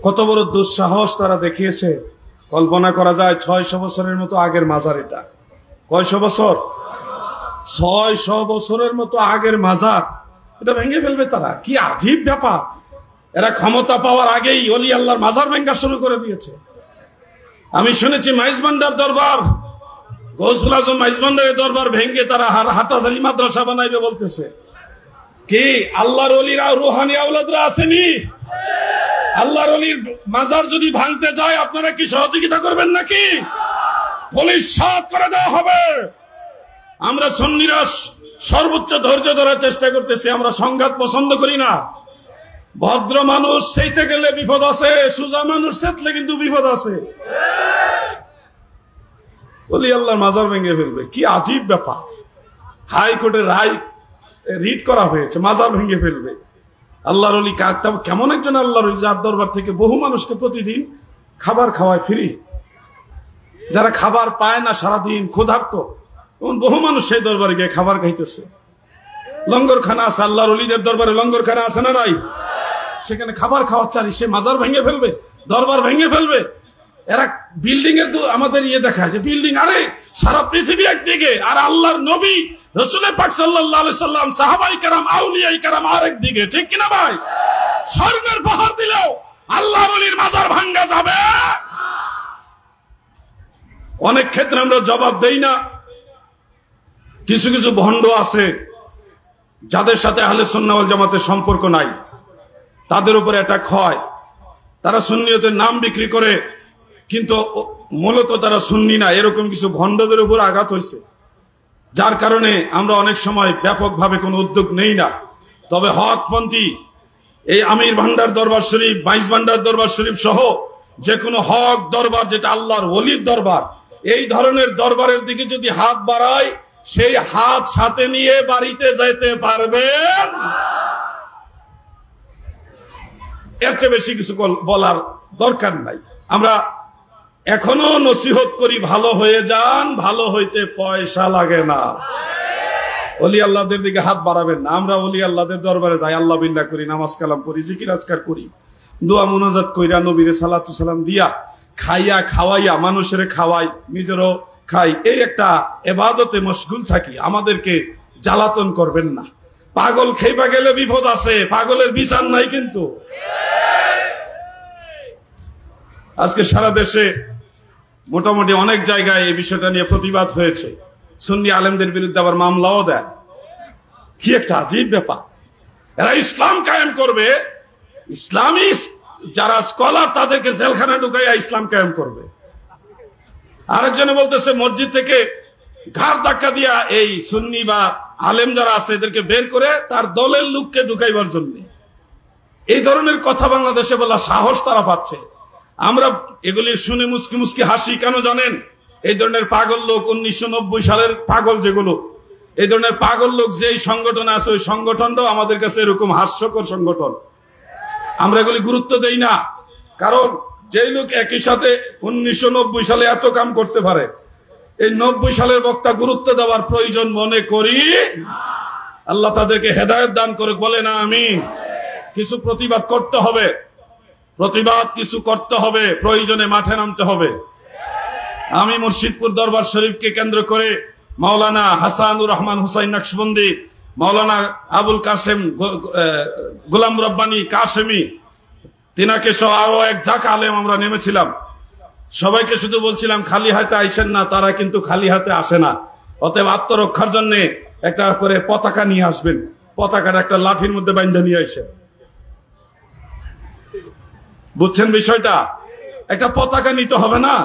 Speaker 1: কত বড় দুঃসাহস তারা দেখিয়েছে, কল্পনা করা যায়। 600 বছরের মতো আগের মাজার এটা। কয়শো বছর? 600 বছরের মতো আগের মাজার, এটা ভেঙে ফেলবে তারা। কি আজীব ব্যাপার! এরা ক্ষমতা পাওয়ার আগেই ওলি আল্লাহর মাজার ভেঙ্গা শুরু করে দিয়েছে। আমি শুনেছি মাইজভান্ডার দরবার, গৌসুল আজম মাইজভান্ডারের দরবার ভেঙ্গে তারা হাটাজারি মাদ্রাসা বানাইবে বলতেছে। কি আল্লাহর ওলিরা রুহানি আওলাদরা আসেনি? আল্লাহর ওলির মাজার যদি ভাঙতে যায় আপনারা কি সহযোগিতা করবেন নাকি? পুলিশ সাথ করে দেওয়া হবে। আমরা সুন্নিরা সর্বোচ্চ ধৈর্য ধরার চেষ্টা করতেছি। আমরা সংঘাত পছন্দ করি না। ভদ্র মানুষ সেইতে গেলে বিপদ আছে, সোজা মানুষ সেতলে কিন্তু বিপদ আছে। ওলি আল্লাহর মাজার ভেঙে ফেলবে, কি আজীব ব্যাপার! হাইকোর্টের রায় রিট করা হয়েছে, মাজার ভেঙে ফেলবে। আল্লাহর ওলি কাকটা কেমন একজন আল্লাহর ওলি, যার দরবার থেকে বহু মানুষকে প্রতিদিন খাবার খাওয়ায় ফ্রি। যারা খাবার পায় না, সারাদিন ক্ষুধার্ত, বহু মানুষ সেই দরবারে গিয়ে খাবার খাইতেছে। লঙ্গরখানা আছে, আল্লাহর ওলিদের দরবারে লঙ্গরখানা আছে না নাই? সেখানে খাবার খাওয়াচ্ছি, সে মাজার ভেঙে ফেলবে, দরবার ভেঙে ফেলবে। এরা বিল্ডিং এর আমাদের দেখায় যে বিল্ডিং, আরে সারা পৃথিবী একদিকে, আর আল্লাহর নবী রাসূল পাক সাল্লাল্লাহু আলাইহি সাল্লাম, সাহাবায়ে কেরাম, আউলিয়ায়ে কেরাম আরেক দিকে। ঠিক কিনা ভাই? স্বর্ণের পাহাড় দিলেও আল্লাহর ওলির মাজার ভাঙা যাবে? অনেক ক্ষেত্রে আমরা জবাব দেই না। কিছু কিছু ভণ্ড আছে যাদের সাথে আহলে সুন্নাহ ওয়াল জামাতের সম্পর্ক নাই, তাদের উপরে অ্যাটাক হয়। তারা সুন্নিয়তের নাম বিক্রি করে, কিন্তু মূলত তারা সুন্নি না। এরকম কিছু ভণ্ডদের উপর আঘাত হয়েছে, যার কারণে আমরা অনেক সময় ব্যাপকভাবে কোনো উদ্যোগ নেই না। তবে হকপন্থী এই আমির ভান্ডার দরবার শরীফ, বাইশ ভান্ডার দরবার শরীফ সহ যে কোনো হক দরবার, যেটা আল্লাহর ওলির দরবার, এই ধরনের দরবারের দিকে যদি হাত বাড়ায়, সেই হাত সাথে নিয়ে বাড়িতে যেতে পারবেন। এর চেয়ে বেশি কিছু বলার দরকার নাই। আমরা এখনো নসিহত করি, ভালো হয়ে যান, ভালো হইতে পয়সা লাগে না। ওলি আল্লাহদের দিকে হাত বাড়াবেন না। আমরা ওলি আল্লাহদের দরবারে যাই, আল্লাহ বিল্লাহ করি, নামাজ কালাম করি, জিকির আজকার করি, দোয়া মুনাজাত কইরা নবীরে সালাতু সালাম দিয়া, খাইয়া খাওয়াইয়া মানুষের খাওয়াই, নিজেরও খাই, এই একটা ইবাদতে মশগুল থাকি। আমাদেরকে জ্বালাতন করবেন না। পাগল খাইবা গেলে বিপদ আছে, পাগলের বিচার নাই। কিন্তু আজকে সারা দেশে মোটামুটি অনেক জায়গায় এই বিষয়টা নিয়ে প্রতিবাদ হয়েছে। সুন্নি আলেমদের বিরুদ্ধে আবার মামলাও দেয়। কি একটা আজীব ব্যাপার! এরা ইসলাম কায়েম করবে, ইসলামী যারা স্কলার তাদেরকে জেলখানা ঢুকাইয়া ইসলাম কায়েম করবে। আরেকজনে বলতেছে মসজিদ থেকে ঘাড় ধাক্কা দিয়া এই সুন্নি বা আলেম যারা আছে এদেরকে বের করে তার দলের লোককে ঢুকাইবার জন্য। এই ধরনের কথা বাংলাদেশে বলা সাহস তারা পাচ্ছে। আমরা এগুলি শুনে মুসকি মুসকি হাসি। কেন জানেন? এই ধরনের পাগল লোক 1990 সালের পাগল, যেগুলো এই ধরনের পাগল লোক যেই সংগঠন আছে, ওই সংগঠনটাও আমাদের কাছে এরকম হাস্যকর সংগঠন। আমরা এগুলি গুরুত্ব দেই না, কারণ যেই লোক একই সাথে 1990 সালে এত কাম করতে পারে, এই 90 সালের বক্তা গুরুত্ব দেওয়ার প্রয়োজন মনে করি। আল্লাহ তাদেরকে হেদায়েত দান করে, বলে না আমিন। কিছু প্রতিবাদ করতে হবে। প্রতিবাদ কিছু করতে হবে, প্রয়োজনে মাঠে নামতে হবে। আমি মুর্শিদপুর দরবার শরীফকে কেন্দ্র করে মাওলানা হাসানুর রহমান হুসাইন নকশবন্দি, মাওলানা আবুল কাসেম গোলাম রব্বানী কাসেমি, তিনাকে সহ আরো এক ঝাঁক আলেম আমরা নেমেছিলাম। সবাইকে শুধু বলছিলাম খালি হাতে আইসেন না, তারা কিন্তু খালি হাতে আসে না। অতএব আত্মরক্ষার জন্য একটা করে পতাকা নিয়ে আসবেন, পতাকার একটা লাঠির মধ্যে বাইন্ধে নিয়ে আসেন। বুঝছেন বিষয়টা? একটা পতাকা নিতে হবে না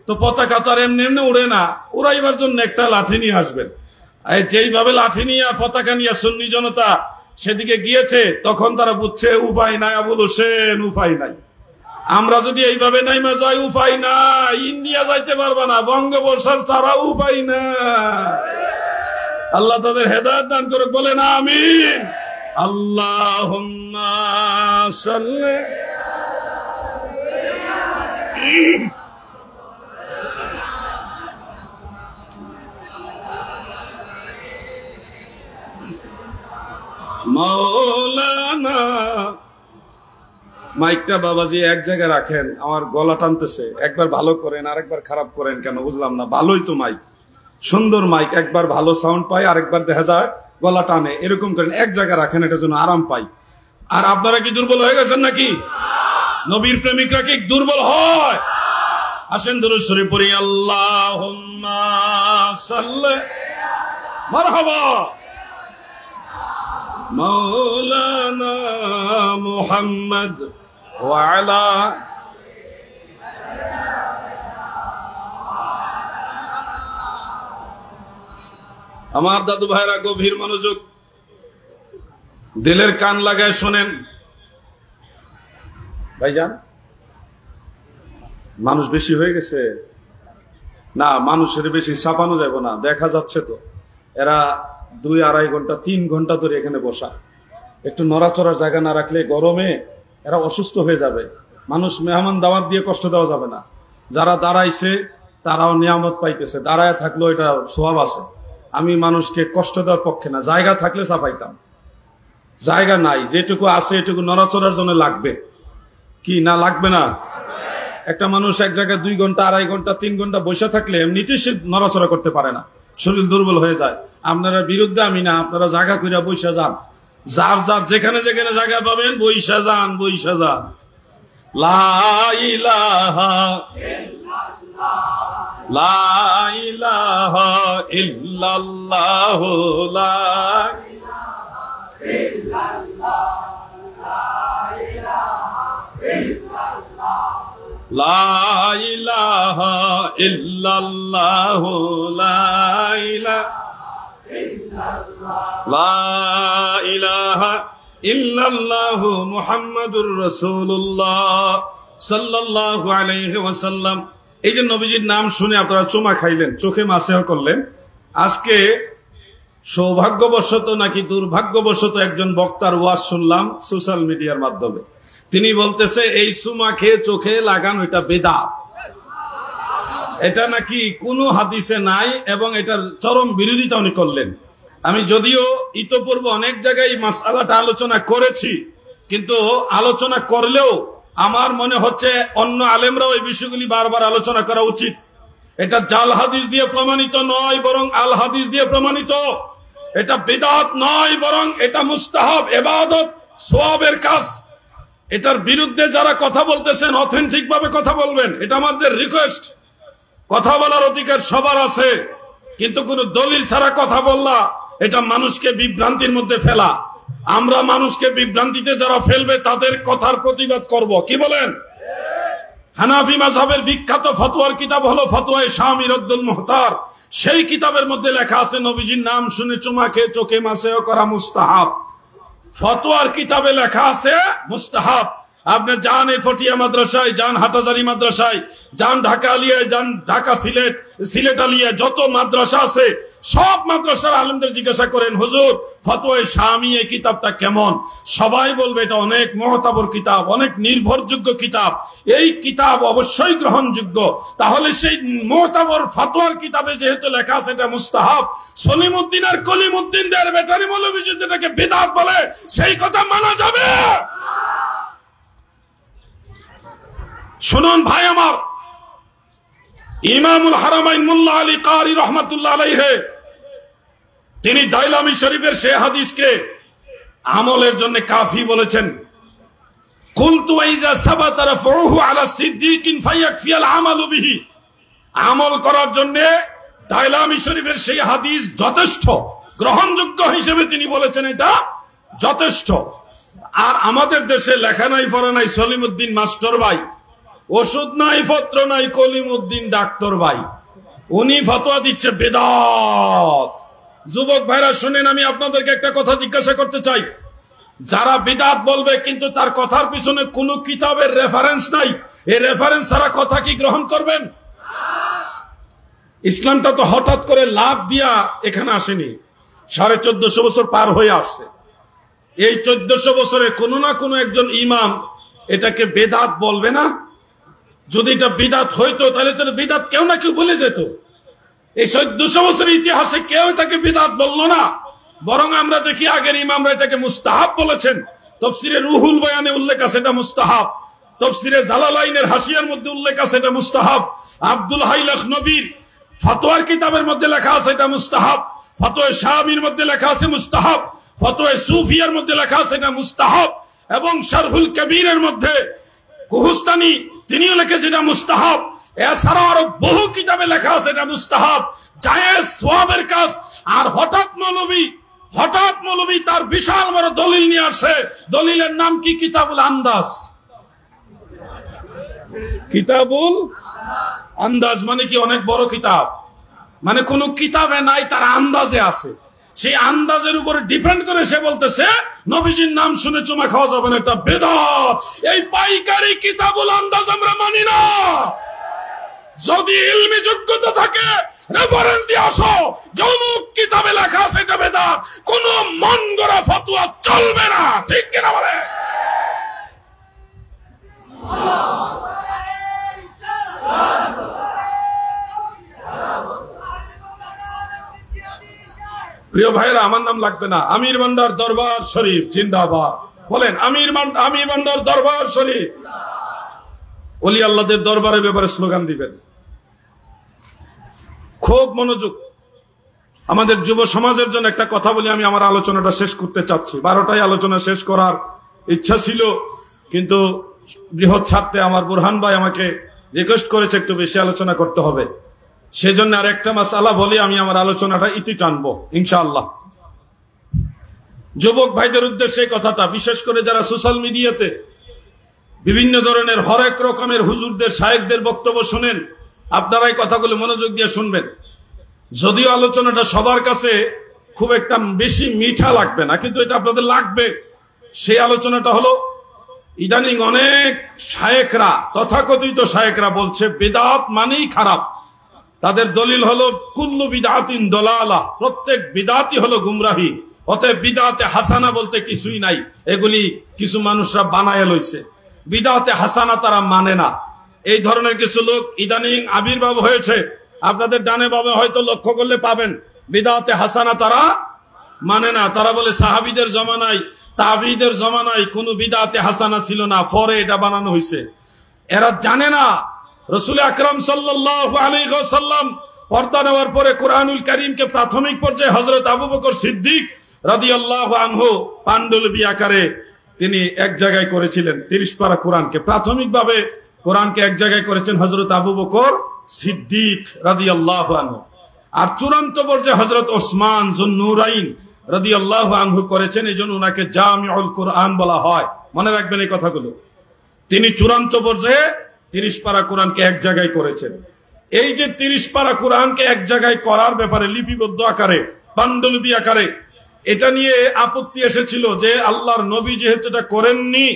Speaker 1: তো, পতাকা তো আর এমনি এমনি উড়ে না, উড়াইবার জন্য একটা লাঠি নিয়ে আসবেন। যেইভাবে লাঠি নিয়ে পতাকা নিয়ে সুন্নি জনতা সেদিকে গিয়েছে, তখন তারা বুঝছে উপায় নাই আবুল হোসেন, উপায় নাই। আমরা যদি এইভাবে নাইমা যাই, উপায় নাই, ইন্ডিয়া যাইতে পারবা না, বঙ্গোপসাগর ছাড়া উপায় না। আল্লাহ তাদের হেদায়েত দান করুক, বলেন আমিন। আল্লাহুম্মা সাল্লি মাওলানা। মাইকটা বাবাজি এক জায়গায় রাখেন, আমার গলা টানতেছে। একবার ভালো করেন, আরেকবার খারাপ করেন কেন বুঝলাম না। ভালোই তো মাইক, সুন্দর মাইক, একবার ভালো সাউন্ড পাই, আরেকবার দেখা যায় গলা টানে। এরকম করেন, এক জায়গায় রাখেন, এটার জন্য আরাম পাই। আর আপনারা কি দুর্বল হয়ে গেছেন নাকি? নবীর প্রেমিকরা কি দুর্বল হয়? আসেন দুরূদ শরীফ পড়ি। আল্লাহুম্মা সাল্লি মারহাবা মাওলানা মুহাম্মদ ওয়া আলা। আমার দাদু ভাইরা গভীর মনোযোগ, দিলের কান লাগায় শোনেন। ভাইজান, মানুষ বেশি হয়ে গেছে না? মানুষের বেশি চাপানো যাবে না, দেখা যাচ্ছে তো। এরা 2-2.5 ঘন্টা 3 ঘন্টা ধরে এখানে বসা, একটু নড়াচড়ার জায়গা না রাখলে গরমে এরা অসুস্থ হয়ে যাবে। মানুষ মেহমান দাওয়াত দিয়ে কষ্ট দেওয়া যাবে না। যারা দাঁড়াইছে তারাও নিয়ামত পাইতেছে, দাঁড়ায় থাকলেও এটা সওয়াব আছে। আমি মানুষকে কষ্ট দেওয়ার পক্ষে না, জায়গা থাকলে চাপাইতাম। জায়গা নাই, যেটুকু আছে এটুকু নড়াচড়ার জন্য লাগবে কি না? লাগবে না? একটা মানুষ এক জায়গায় 2 ঘন্টা 2.5 ঘন্টা 3 ঘন্টা বসে থাকলে এমনিতেই সে নড়াচড়া করতে পারে না, শরীর দুর্বল হয়ে যায়। আপনারা বিরুদ্ধে আমি না, আপনারা জায়গা কইরা বইসা যান, যার যার যেখানে যেখানে জায়গা পাবেন বইসা যান, বইসা যান। লা ইলাহা ইল্লাল্লাহ, লা ইলাহা ইল্লাল্লাহ, লা লা ইলাহা ইল্লাল্লাহ, লা ইলাহা ইল্লাল্লাহ মুহাম্মাদুর রাসূলুল্লাহ সাল্লাল্লাহু আলাইহি ওয়াসাল্লাম। এই যে নবীজির নাম শুনে আপনারা চুমা খাইলেন, চোখে মাসেহ করলেন। আজকে সৌভাগ্যবশত নাকি দুর্ভাগ্যবশত একজন বক্তার ওয়াজ শুনলাম সোশ্যাল মিডিয়ার মাধ্যমে। তিনি বলতেছে এই চুমা খেয়ে চোখে লাগানো এটা বেদাত, এটা নাকি কোনো হাদিসে নাই, এবং এটার চরম বিরোধিতা উনি করলেন। আমি যদিও ইতোপূর্বে অনেক জায়গায় মাসআলাটা আলোচনা করেছি, কিন্তু আলোচনা করলেও আমার মনে হচ্ছে অন্য আলেমরাও এই বিষয়গুলি বারবার আলোচনা করা উচিত। এটা জাল হাদিস দিয়ে প্রমাণিত নয়, বরং আল হাদিস দিয়ে প্রমাণিত। এটা বিদআত নয়, বরং এটা মুস্তাহাব, ইবাদত, সওয়াবের কাজ। এটার বিরুদ্ধে যারা কথা বলতেছেন অথেন্টিক ভাবে কথা বলবেন, এটা আমাদের রিকোয়েস্ট। কথা বলার অধিকার সবার আছে, কিন্তু কোন দলিল ছাড়া কথা বললা এটা মানুষকে বিভ্রান্তির মধ্যে ফেলা। আমরা মানুষকে বিভ্রান্তিতে যারা ফেলবে তাদের কথার প্রতিবাদ করব, কি বলেন? হানাফি মাযহাবের বিখ্যাত ফতোয়ার কিতাব হলো ফতোয়ায়ে শামী রাদ্দুল মুহতার। সেই কিতাবের মধ্যে লেখা আছে নবীজির নাম শুনে চুমা খেয়ে চোখে মাসেহ করা মুস্তাহাব। ফতোয়ার কিতাবে লেখা আছে মুস্তাহাব। আপনি যান এই ফটিয়া মাদ্রাসায়, যান হাটাজারি মাদ্রাসায়, যান ঢাকা আলিয়ায়, যান ঢাকা সিলেট আলিয়ায়, যত মাদ্রাসা আছে সব মাদ্রাসার আলেমদের জিজ্ঞাসা করেন, হুজুর ফতোয়ায়ে শামী এই কিতাবটা কেমন? সবাই বলবে এটা অনেক মুহতাবর কিতাব, অনেক নির্ভরযোগ্য কিতাব, এই কিতাব অবশ্যই গ্রহণযোগ্য। তাহলে সেই মুহতাবর ফতোয়ার কিতাবে যেহেতু লেখা আছে এটা মুস্তাহাব, সলিমউদ্দিন আর কলিমউদ্দিন দের ব্যাটারি মৌলভী যেটাকে বিদআত বলে সেই কথা মানা যাবে?
Speaker 2: শুনুন ভাই আমার, ইমামুল হারামাইন মুল্লা আলী কারি রহমাতুল্লাহ আলাইহি তিনি দাইলামি শরীফের সেই হাদিসকে আমলের জন্য কাফি বলেছেন। কুলতু ইজা সাবাতা রাফউহু আলা সিদ্দিকিন ফায়াকফি আল আমালু বিহি, আমল করার জন্য দাইলামি শরীফের সেই হাদিস যথেষ্ট, গ্রহণযোগ্য হিসেবে তিনি বলেছেন এটা যথেষ্ট। আর আমাদের দেশে লেখা নাই পড়া নাই সলিমউদ্দিন মাস্টার ভাই, ওষুধ নাই পত্র নাই কলিমউদ্দিন ডাক্তার ভাই, উনি ফতোয়া দিচ্ছে বিদআত। যুবক ভাইরা শুনেন, আমি আপনাদেরকে একটা কথা জিজ্ঞাসা করতে চাই, যারা বিদআত বলবে কিন্তু তার কথার পিছনে কোনো কিতাবের রেফারেন্স নাই, এই রেফারেন্স ছাড়া কথা কি গ্রহণ করবেন? ইসলামটা তো হঠাৎ করে লাভ দিয়া এখানে আসেনি, 1450 বছর পার হয়ে আসছে। এই 1400 বছরে কোনো না কোনো একজন ইমাম এটাকে বেদাত বলবে না? যদি এটা বিদাত হইতো তাহলে তো বিদাত কেউ না কেউ বলে যেত। এই 1400 বছরের ইতিহাসে কেউ এটাকে বিদাত বললো না, বরং আমরা দেখি আগের ইমামরা এটাকে মুস্তাহাব বলেছেন। তাফসীরে রুহুল বয়ানে উল্লেখ আছে এটা মুস্তাহাব, তাফসীরে জালালাইনের হাসিয়ার মধ্যে উল্লেখ আছে এটা মুস্তাহাব, আব্দুল হাই লখনবীর ফতোয়ার কিতাবের মধ্যে লেখা আছে এটা মুস্তাহাব, ফতোয়া শামির মধ্যে লেখা আছে মুস্তাহাব, ফতোয়া সুফিয়ার মধ্যে লেখা আছে এটা মুস্তাহাব, এবং শারহুল কবিরের মধ্যে কুহুস্তানি তিনিও লিখেছেন এটা মুস্তাহাব। এছাড়া আরো বহু কিতাবে লেখা আছে এটা মুস্তাহাব, জায়েজ সওয়াবের কাজ। আর হঠাৎ মৌলবী তার বিশাল বড় দলিল নিয়ে আসে, দলিলের নাম কি? কিতাবুল আন্দাজ। কিতাবুল আন্দাজ মানে কি? অনেক বড় কিতাব, মানে কোন কিতাবে নাই, তার আন্দাজে আছে। সেই আন্দাজের উপরে ডিপেন্ড করে সে বলতেছে নবীজির নাম শুনে চুমা খাওয়া যাবে না, এটা বেদাত। এই পাইকারি কিতাবুল আন্দাজ আমরা মানি না। যদি ইলমি যোগ্যতা থাকে রেফারেন্স দিয়ে আসো, যমুক কিতাবে লেখা আছে এটা বেদাত, কোন মন গড়া ফতোয়া চলবে না, ঠিক কিনা বলে? প্রিয় ভাইরা, আমার নাম লাগবে না, আমির বান্দার দরবার শরীফ জিন্দাবাদ। বলেন আমির বান্দার দরবার শরীফ। ওলি আল্লাহদের দরবারের ব্যাপারে স্লোগান দিবেন। খুব মনোযোগ। আমাদের যুব সমাজের জন্য একটা কথা বলি, আমি আমার আলোচনাটা শেষ করতে চাচ্ছি। 12টায় আলোচনা শেষ করার ইচ্ছা ছিল, কিন্তু বৃহৎ ছাড়তে আমার বুরহান ভাই আমাকে রিকোয়েস্ট করেছে একটু বেশি আলোচনা করতে হবে, সেজন্য আর একটা মাসআলা বলে আমি আমার আলোচনাটা ইতি টানবো ইনশাআল্লাহ। যুবক ভাইদের উদ্দেশ্যে কথাটা, বিশেষ করে যারা সোশ্যাল মিডিয়াতে বিভিন্ন ধরনের হরেক রকমের হুজুরদের শায়েখদের বক্তব্য শুনেন, আপনারা এই কথাগুলো মনোযোগ দিয়ে শুনবেন। যদিও আলোচনাটা সবার কাছে খুব একটা বেশি মিঠা লাগবে না, কিন্তু এটা আপনাদের লাগবে। সেই আলোচনাটা হলো, ইদানিং অনেক শায়েখরা, তথাকথিত শায়েখরা বলছে বিদআত মানেই খারাপ। তাদের দলিল হলো কুল্লু বিদআতিন দলালা, প্রত্যেক বিদআতই হলো গুমরাহি, অতএব বিদআতে হাসানা বলতে কিছুই নাই, এগুলি কিছু মানুষরা বানায় লইছে। বিদআতে হাসানা তারা মানে না। এই ধরনের কিছু লোক ইদানিং আবির্ভাব হয়েছে, আপনাদের ডানে বামে হয়তো লক্ষ্য করলে পাবেন। বিদআতে হাসানা তারা মানে না, তারা বলে সাহাবীদের জমানায় তাবিঈদের জমানায় কোনো বিদআতে হাসানা ছিল না, পরে এটা বানানো হয়েছে। এরা জানে না রাসূল আকরাম সাল্লাল্লাহু আলাইহি ওয়াসাল্লাম পর্দা নেওয়ার পরে কুরআনুল কারীমকে প্রাথমিক পর্যায়ে হযরত আবু বকর সিদ্দিক রাদিয়াল্লাহু আনহু পান্ডুলিপি আকারে তিনি এক জায়গায় করেছিলেন। 30 পারা কোরআনকে প্রাথমিকভাবে কোরআনকে এক জায়গায় করেছেন হযরত আবু বকর সিদ্দিক রাদিয়াল্লাহু আনহু, আর চূড়ান্ত পর্যায়ে হযরত ওসমান যুন্নুরাইন রাদিয়াল্লাহু আনহু করেছেন। এইজন্য উনাকে জামিউল কোরআন বলা হয়। মনে রাখবেন এই কথাগুলো। তিনি চূড়ান্ত পর্যায়ে 30 পারা কোরআনকে এক জায়গায় করেছেন। এই যে 30 পারা কোরআনকে এক জায়গায় করার ব্যাপারে লিপিবদ্ধ আকারে, পান্ডুলিপি আকারে, এটা নিয়ে আপত্তি এসেছিল যে আল্লাহর নবী যেহেতু এটা করেননি,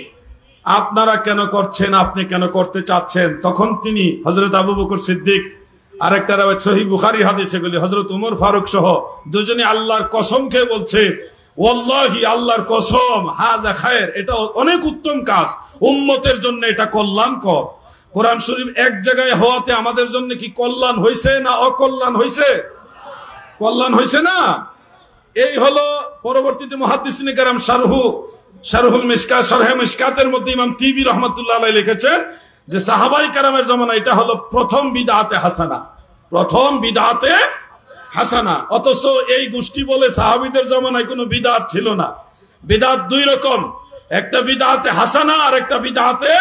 Speaker 2: আপনারা কেন করছেন, আপনি কেন করতে চাচ্ছেন? তখন তিনি হযরত আবু বকর সিদ্দিক, আরেকটা রাওয়ায়াত সহিহ বুখারী হাদিসে বলে হযরত ওমর ফারুক সহ দুজনে আল্লাহর কসম খেয়ে বলছে, ওয়াল্লাহি আল্লাহর কসম, হাযা খায়র, এটা অনেক উত্তম কাজ, উম্মতের জন্য এটা কল্যাণকর। কোরআন শরীফ এক জায়গায় হওয়াতে আমাদের জন্য কি কল্যাণ হয়েছে না অকল্যাণ হয়েছে? কল্যাণ হয়েছে না? এই হলো পরবর্তীতে মুহাদ্দিসিনে কেরাম শারহুল মিশকাত, শারহে মিশকাতের মধ্যে ইমাম তিবি রহমাতুল্লাহ আলাইহি লিখেছেন যে সাহাবাই কেরামের জামানা এটা হলো প্রথম বিদআতে হাসানা, প্রথম বিদআতে হাসানা। অথচ এই গোষ্ঠী বলে সাহাবীদের জামানায় কোনো বিদআত ছিল না। বিদআত দুই রকম, একটা বিদআতে হাসানা আর একটা বিদআতে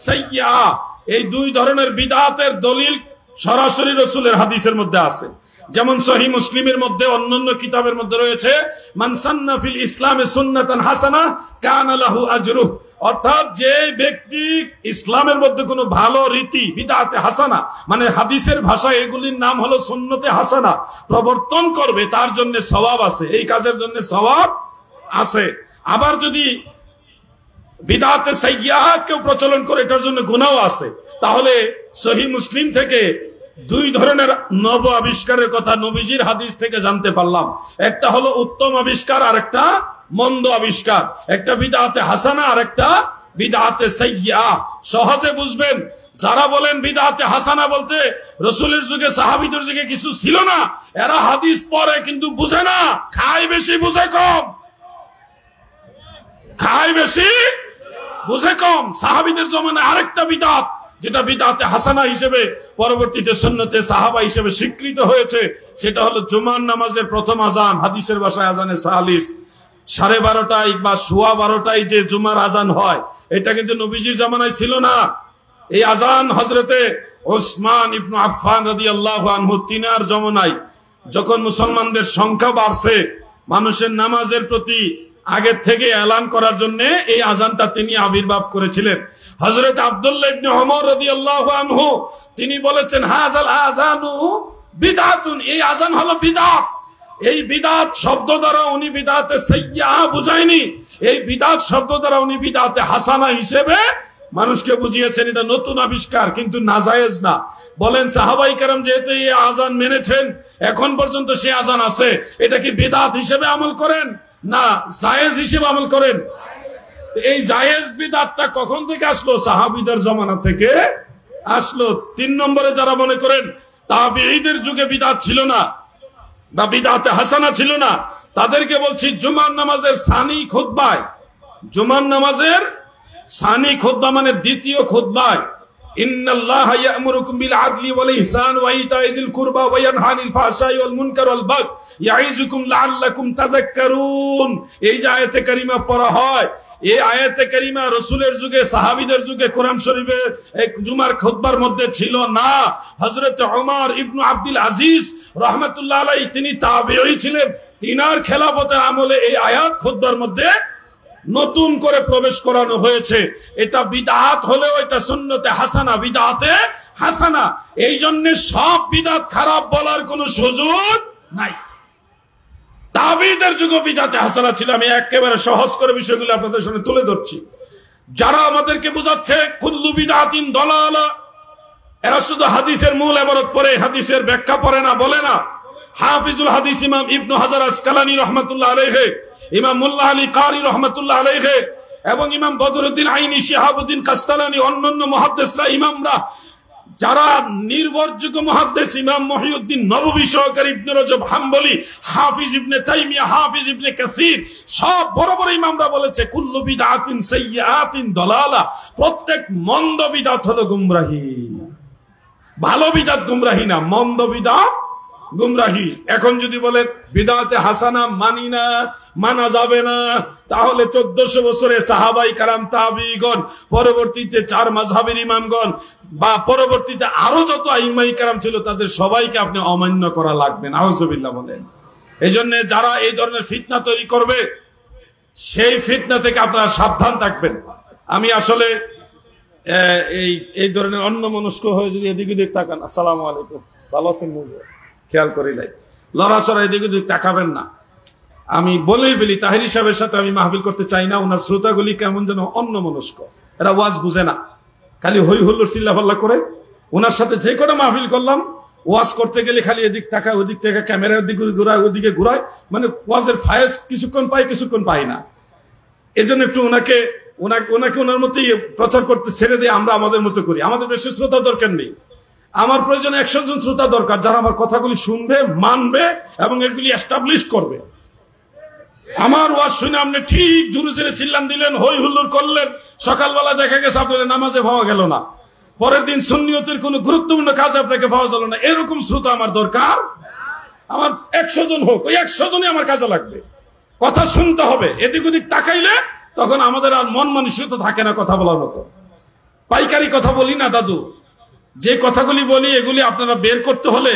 Speaker 2: সাইয়্যা। এই দুই ধরনের বিদআতের দলিল সরাসরি রাসূলের হাদিসের মধ্যে আছে। যেমন সহিহ মুসলিমের মধ্যে অন্যান্য কিতাবের মধ্যে রয়েছে মান সান্না ফিল ইসলামে সুন্নাতান হাসানা কানা লাহু আজরুহ, অর্থাৎ যে ব্যক্তি ইসলামের মধ্যে কোনো ভালো রীতি বিদআতে হাসানা মানে হাদিসের ভাষায় এগুলির নাম হলো সুন্নতে হাসানা প্রবর্তন করবে, তার জন্য সওয়াব আছে, এই কাজের জন্য সওয়াব আছে। আবার যদি বিদআতে সাইয়্যা কেউ প্রচলন করে এটার জন্য গুনাহও আছে। তাহলে সহিহ মুসলিম থেকে দুই ধরনের নব আবিষ্কারের কথা নবীজির হাদিস থেকে জানতে পারলাম। একটা হলো উত্তম আবিষ্কার আর একটা মন্দ আবিষ্কার, একটা বিদআতে হাসানা আর একটা বিদআতে সাইয়্যা। সহজে বুঝবেন, যারা বলেন বিদআতে হাসানা বলতে রাসূলের যুগে সাহাবীদের যুগে কিছু ছিল না, এরা হাদিস পড়ে কিন্তু বুঝে না, খায় বেশি বুঝে কম, খায় বেশি বুঝে কম। সাহাবীদের জমানায় আরেকটা বিদআত যেটা বিদআতে হাসানা হিসেবে পরবর্তীতে সুন্নতে সাহাবা হিসেবে স্বীকৃত হয়েছে, সেটা হলো জুমার নামাজের প্রথম আজান, হাদিসের ভাষায় আজানে সালিস, 12:30 বা 12:15 যে জুমার আজান হয়, এটা কিন্তু নবীজির জামানায় ছিল না। এই আজান হযরতে ওসমান ইবনে আফফান রাদিয়াল্লাহু আনহু তিনার জামানায় যখন মুসলমানদের সংখ্যা বাড়ছে, মানুষের নামাজের প্রতি আগের থেকে এলান করার জন্য এই আজানটা তিনি আবির্ভাব করেছিলেন। হযরত আব্দুল্লাহ ইবনে ওমর রাদিয়াল্লাহু আনহু তিনি বলেছেন হাযাল আযানু বিদআতুন, এই আজান হলো বিদআত। এই বিদআত শব্দ দ্বারা উনি বিদআতে সাইয়্যা বুঝায়নি, এই বিদআত শব্দ দ্বারা উনি বিদআতে হাসানা হিসেবে মানুষকে বুঝিয়েছেন। এটা নতুন আবিষ্কার, কিন্তু নাজায়েজ না। বলেন সাহাবাই কেরাম যেহেতু এই আজান মেনেছেন, এখন পর্যন্ত সেই আজান আছে, এটা কি বিদআত হিসেবে আমল করেন না জায়েজ হিসেবে আমল করেন? এই জায়েজ বিদআতটা কখন থেকে আসলো? সাহাবীদের জামানা থেকে আসলো। 3 নম্বরে যারা মনে করেন তাবেঈদের যুগে বিদআত ছিল না বা বিদআতে হাসানা ছিল না, তাদেরকে বলছি জুমার নামাজের সানি খুতবায়, জুমার নামাজের সানি খুতবা মানে দ্বিতীয় খুতবায় ইন্নাল্লাহা ইয়া'মুরুকুম বিল আদলি ওয়াল ইহসান ওয়া ইতাইজিল কুরবা ওয়া ইয়ানহা আনিল ফাহশাই ওয়াল মুনকার ওয়াল বাগয় ইয়াইজুকুম লাআল্লাকুম তাযাক্কারুন। এই যে আয়াতে কারিমা পড়া হয়, এই আয়াতে কারিমা রাসূলের যুগে সাহাবীদের যুগে কোরআন শরীফের এক জুমার খুতবার মধ্যে ছিল না। হযরত ওমর ইবনে আব্দুল আজিজ রাহমাতুল্লাহ আলাইহি তিনি তাবেঈ ছিলেন, তিনার খেলাফতের আমলে এই আয়াত খুতবার মধ্যে নতুন করে প্রবেশ করানো হয়েছে। এটা বিদআত হলেও এটা সুন্নতে হাসানা, বিদআতে হাসানা। এই জন্য সব বিদআত খারাপ বলার কোনো সুযোগ নাই। তাবেঈদের যুগে বিদআতে হাসানা ছিল। আমি একেবারে সহজ করে বিষয়গুলো আপনাদের সামনে তুলে ধরছি। যারা আমাদেরকে বোঝাচ্ছে কুল্লু বিদআতিন দালালা, এরা শুধু হাদিসের মূল ইবারত পড়ে, হাদিসের ব্যাখ্যা পড়ে না, বলে না। হাফিজুল হাদিস ইমাম ইবনে হাজার আসকালানী রাহমাতুল্লাহ আলাইহি, ইমাম মুল্লা আলী কারি রহমাতুল্লাহ আলাইহি এবং ইমাম বদরুদ্দিন আইনি, শিহাবুদ্দিন কাস্তালানী, অন্যান্য মুহাদ্দিসরা, ইমামরা যারা নির্ভরযোগ্য মুহাদ্দিস, ইমাম মুহিউদ্দিন নববী সহকারী, ইবনে রজব হাম্বলি, হাফিজ ইবনে তাইমিয়া, হাফিজ ইবনে কাসির, সব বড় বড় ইমামরা বলেছে কুল্লু বিদআতিন সাইয়্যাতিন দালালা, প্রত্যেক মন্দ বিদআত হলো গুমরাহি। ভালো বিদআত গুমরাহি না, মন্দ বিদআত গুমরাহি। এখন যদি বলে বিদআতে হাসানা মানি না, মানা যাবে না, তাহলে 1400 বছরে সাহাবাই কারাম, তাবেঈগণ, পরবর্তীতে 4 মাযহাবের ইমামগণ বা পরবর্তীতে আরো যত আইম্মাই কারাম ছিল, তাদের সবাইকে আপনি অমান্য করা লাগবে। নাউজুবিল্লাহ বলেন। এই জন্য যারা এই ধরনের ফিতনা তৈরি করবে, সেই ফিতনা থেকে আপনারা সাবধান থাকবেন। আমি আসলে এই ধরনের অন্যমনস্ক হয়ে যদি এদিক ওদিক তাকান, আসসালামু আলাইকুম, ভালো আছেন, খেয়াল করি নাই, লড়াচড়া এদিক ওদিক তাকাবেন না। আমি বলেই ফেলি, তাহিরি সাহেবের সাথে আমি মাহফিল করতে চাই না। ওনার শ্রোতাগুলি কেমন যেন অন্যমনস্ক, এরা ওয়াজ বুঝে না, খালি হই হুল্লোড় চিল্লাপাল্লা করে। ওনার সাথে যে কোনো মাহফিল করলাম, ওয়াজ করতে গেলে খালি এদিক তাকায়, ওদিক থেকে ক্যামেরার দিকে ঘুরায়, ওদিকে ঘুরায়, মানে ওয়াজের ফায়েজ কিছুক্ষণ পাই, কিছুক্ষণ পাই না। এজন্য একটু ওনাকে ওনার মতোই প্রচার করতে ছেড়ে দিয়ে আমরা আমাদের মতো করি। আমাদের বেশি শ্রোতা দরকার নেই, আমার প্রয়োজন 100 জন শ্রোতা দরকার, যারা আমার কথাগুলি শুনবে, মানবে এবং এগুলি এস্টাবলিশ করবে। আমার ওয়াজ শুনে আপনি ঠিক জোরে জোরে চিল্লান দিলেন, হই হুল্লোড় করলেন, সকালবেলা দেখা গেছে আপনাদের নামাজে পাওয়া গেল না। পরের দিন সুন্নিয়তের কোনো গুরুত্বপূর্ণ কাজ আপনাকে পাওয়া গেল না, এরকম শ্রোতা আমার দরকার। আমার 100 জন হোক, ওই 100 জনই আমার কাজে লাগবে। কথা শুনতে হবে, এদিক ওদিক তাকাইলে তখন আমাদের আর মন মানসিকতা থাকে না কথা বলার মতো। পাইকারি কথা বলি না দাদু, যে কথাগুলি বলি এগুলি আপনারা বের করতে হলে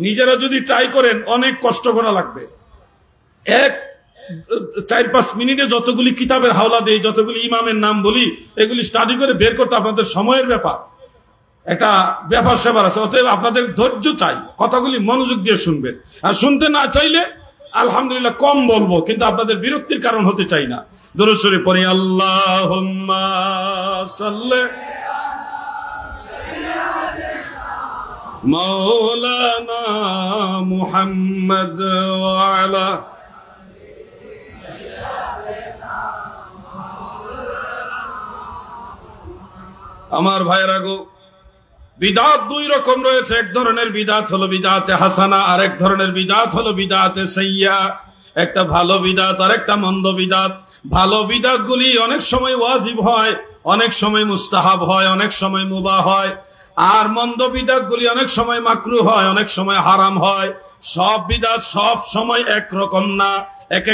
Speaker 2: নিজেরা যদি ট্রাই করেন অনেক কষ্ট করা লাগবে। 4-5 মিনিটে যতগুলি কিতাবের হাওলা দেই, যতগুলি ইমামের নাম বলি, এগুলি স্টাডি করে বের করতে আপনাদের সময়ের ব্যাপার, একটা ব্যাপার স্যাপার আছে। অতএব আপনাদের ধৈর্য চাই, কথাগুলি মনোযোগ দিয়ে শুনবেন। আর শুনতে না চাইলে আলহামদুলিল্লাহ কম বলবো, কিন্তু আপনাদের বিরক্তির কারণ হতে চাই না। দরুদ শরীফ পড়ি, আল্লাহুম্মা সাল্লি মাওলানা মুহাম্মদ ওয়া আলা। আমার ভাইরা গো, বিদাত 2 রকম রয়েছে। এক ধরনের বিদাত হলো বিদাতে হাসানা, আর এক ধরনের বিদাত হলো বিদাতে সাইয়্যা। একটা ভালো বিদাত আর একটা মন্দ বিদাত। ভালো বিদাত গুলি অনেক সময় ওয়াজিব হয়, অনেক সময় মুস্তাহাব হয়, অনেক সময় মুবাহ হয়। আর মন্দ বিদাত গুলি অনেক সময় মাকরুহ হয়, অনেক সময় হারাম হয়। সব বিদাত সব সময় একরকম না, এক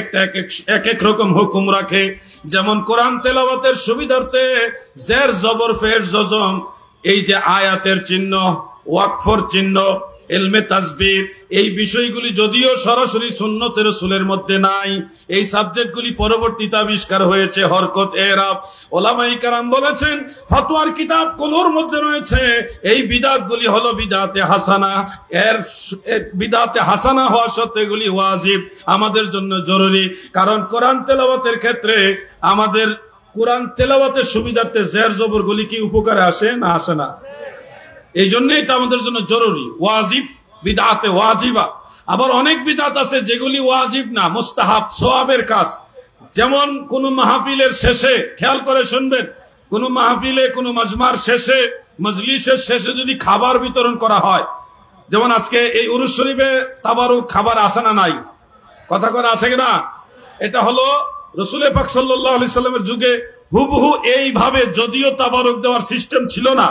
Speaker 2: এক রকম হুকুম রাখে। যেমন কোরআন তেলাওয়াতের সুবিধার্থে জের জবর ফের জজম, এই যে আয়াতের চিহ্ন, ওয়াকফর চিহ্ন, ইলমে তাসবিহ, এই বিষয়গুলি যদিও সরাসরি সুন্নতে রাসূলের মধ্যে নাই, এই সাবজেক্টগুলি পরবর্তীতে আবিষ্কার হয়েছে। হরকত, এরাব, ওলামায়ে কেরাম বলেছেন, ফতোয়ার কিতাবগুলোর মধ্যে রয়েছে। এই বিদআতগুলি হলো বিদআতে হাসানা। এর বিদআতে হাসানা হওয়া সত্ত্বেও এগুলি ওয়াজিব, আমাদের জন্য জরুরি। কারণ কোরআন তেলাওয়াতের ক্ষেত্রে আমাদের কোরআন তেলাওয়াতের সুবিধার্থে জের জবর গুলি কি উপকারে আসে না আসে না? এই জন্য এটা আমাদের জন্য জরুরি, ওয়াজিব, বিদআতে ওয়াজিবা। আবার অনেক বিদআত আছে যেগুলি ওয়াজিব না, মুস্তাহাব, সওয়াবের কাজ। যেমন কোন মাহফিলের শেষে, খেয়াল করে শুনবেন, কোন মাহফিলে, কোন মাজমার শেষে, মজলিসের শেষে যদি খাবার বিতরণ করা হয়, যেমন আজকে এই উরুস শরীফে তাবারুক খাবার আসে না নাই? কথা করে আছে কিনা? এটা হলো রাসূল পাক সাল্লাল্লাহু আলাইহি সাল্লামের যুগে হুবহু এইভাবে, যদিও তাবারুক দেওয়ার সিস্টেম ছিল না,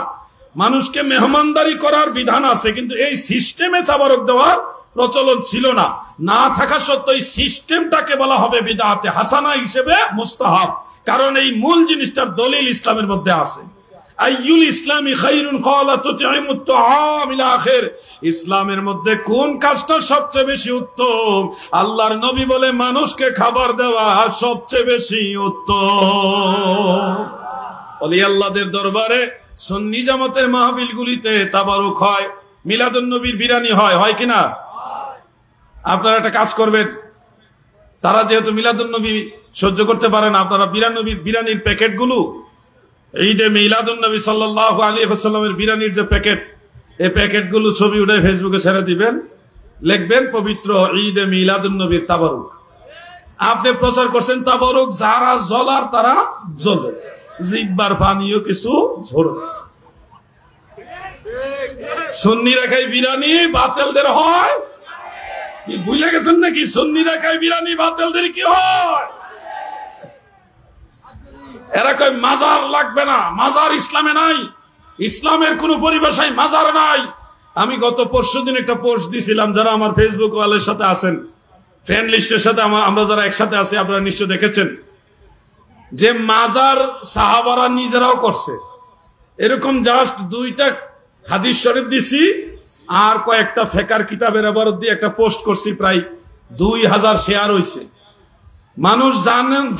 Speaker 2: মানুষকে মেহমানদারি করার বিধান আছে, কিন্তু এই সিস্টেমে তাবারক দেওয়ার প্রচলন ছিল না। না থাকা সত্ত্বেও এই সিস্টেমটাকে বলা হবে বিদআতে হাসানা হিসেবে মুস্তাহাব, কারণ এই মূল জিনিসটার দলিল ইসলামের মধ্যে আছে। আইয়ুল ইসলামি খায়রুন ক্বালা তুতঈমুত তুআম ইলা আখির। ইসলামের মধ্যে কোন কাজটা সবচেয়ে বেশি উত্তম? আল্লাহর নবী বলে মানুষকে খাবার দেওয়া সবচেয়ে বেশি উত্তম। ওলি আল্লাহদের দরবারে সুন্নি জামাতের মাহফিলগুলিতে তাবারুক হয়, মিলাদুন নবীর বিরানি হয়, হয় কিনা? আপনারা একটা কাজ করবেন, তারা যেহেতু মিলাদুন নবী সহ্য করতে পারে না, আপনারা বিরানির প্যাকেটগুলো, ঈদে মিলাদুন নবী সাল্লাল্লাহু আলাইহি ওয়াসাল্লামের বিরানির যে প্যাকেট, এই প্যাকেটগুলো ছবি উঠে ফেসবুকে ছেড়ে দিবেন, লিখবেন পবিত্র ঈদে মিলাদুন নবীর তাবারুক। আপনি প্রচার করছেন তাবারুক, যারা জ্বলার তারা জ্বলবে, জিব্বার পানিও কিছু ঝরবে। সুন্নিরা খায় বিরানি, বাতিলদের হয় কি? ভুলে গেছেন নাকি? সুন্নিরা খায় বিরানি, বাতিলদের কি হয়? এরা কয় মাজার লাগবে না, মাজার ইসলামে নাই, ইসলামের কোন পরিভাষায় মাজার নাই। আমি গত পরশুদিন একটা পোস্ট দিছিলাম, যারা আমার ফেসবুক ওয়ালের সাথে আছেন, ফ্রেন্ড লিস্টের সাথে আমরা যারা একসাথে আছি, আপনারা নিশ্চয় দেখেছেন যে মাজার সাহাবারা নিজেরাও করছে। এরকম জাস্ট 2টা হাদিস শরীফ দিছি আর কয়েকটা ফেকার কিতাবের আবার দিয়ে একটা পোস্ট করছি, প্রায় 2000 শেয়ার হয়েছে। মানুষ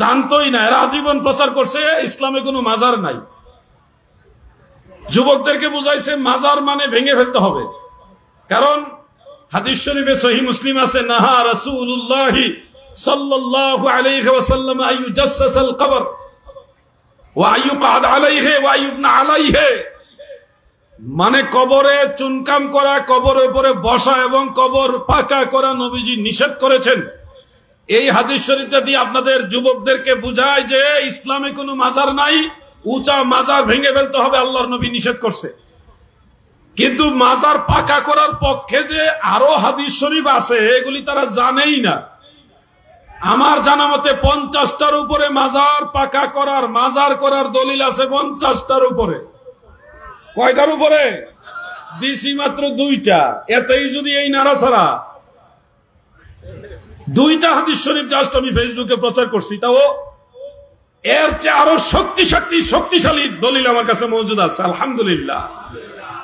Speaker 2: জানতোই না, এরা আজীবন প্রচার করছে ইসলামে কোনো মাজার নাই। যুবকদেরকে বুঝাইছে মাজার মানে ভেঙে ফেলতে হবে, কারণ হাদিস শরীফে সহিহ মুসলিম আছে, নাহা রাসূলুল্লাহি সাল্লাল্লাহু আলাইহি ওয়াসাল্লাম আইয়ুজাসসাসাল কবর ওয়া আইয়ুকআদ আলাইহি ওয়া আইয়ুবনা আলাইহি। মানে কবরে চুনকাম করা, কবরের উপরে বসা এবং কবর পাকা করা নবীজি নিষেধ করেছেন। এই হাদিস শরীফটা দিয়ে আপনাদের যুবকদেরকে বুঝায় যে ইসলামে কোনো মাজার নাই, উঁচা মাজার ভেঙে ফেলতে হবে, আল্লাহর নবী নিষেধ করছে। কিন্তু মাজার পাকা করার পক্ষে যে আরো হাদিস শরীফ আছে, এগুলি তারা জানেই না। আমার জানা মতে 50টার উপরে মাজার পাকা করার, মাজার করার দলিল আছে 50টার উপরে। কয়টার উপরে দিছি? মাত্র 2টা। এতেই যদি এই নাড়াছাড়া, 2টা হাদিস শরীফ জাস্ট আমি ফেসবুকে প্রচার করছি, তাও এর চেয়ে আরো শক্তিশালী দলিল আমার কাছে মজুদ আছে, আলহামদুলিল্লাহ।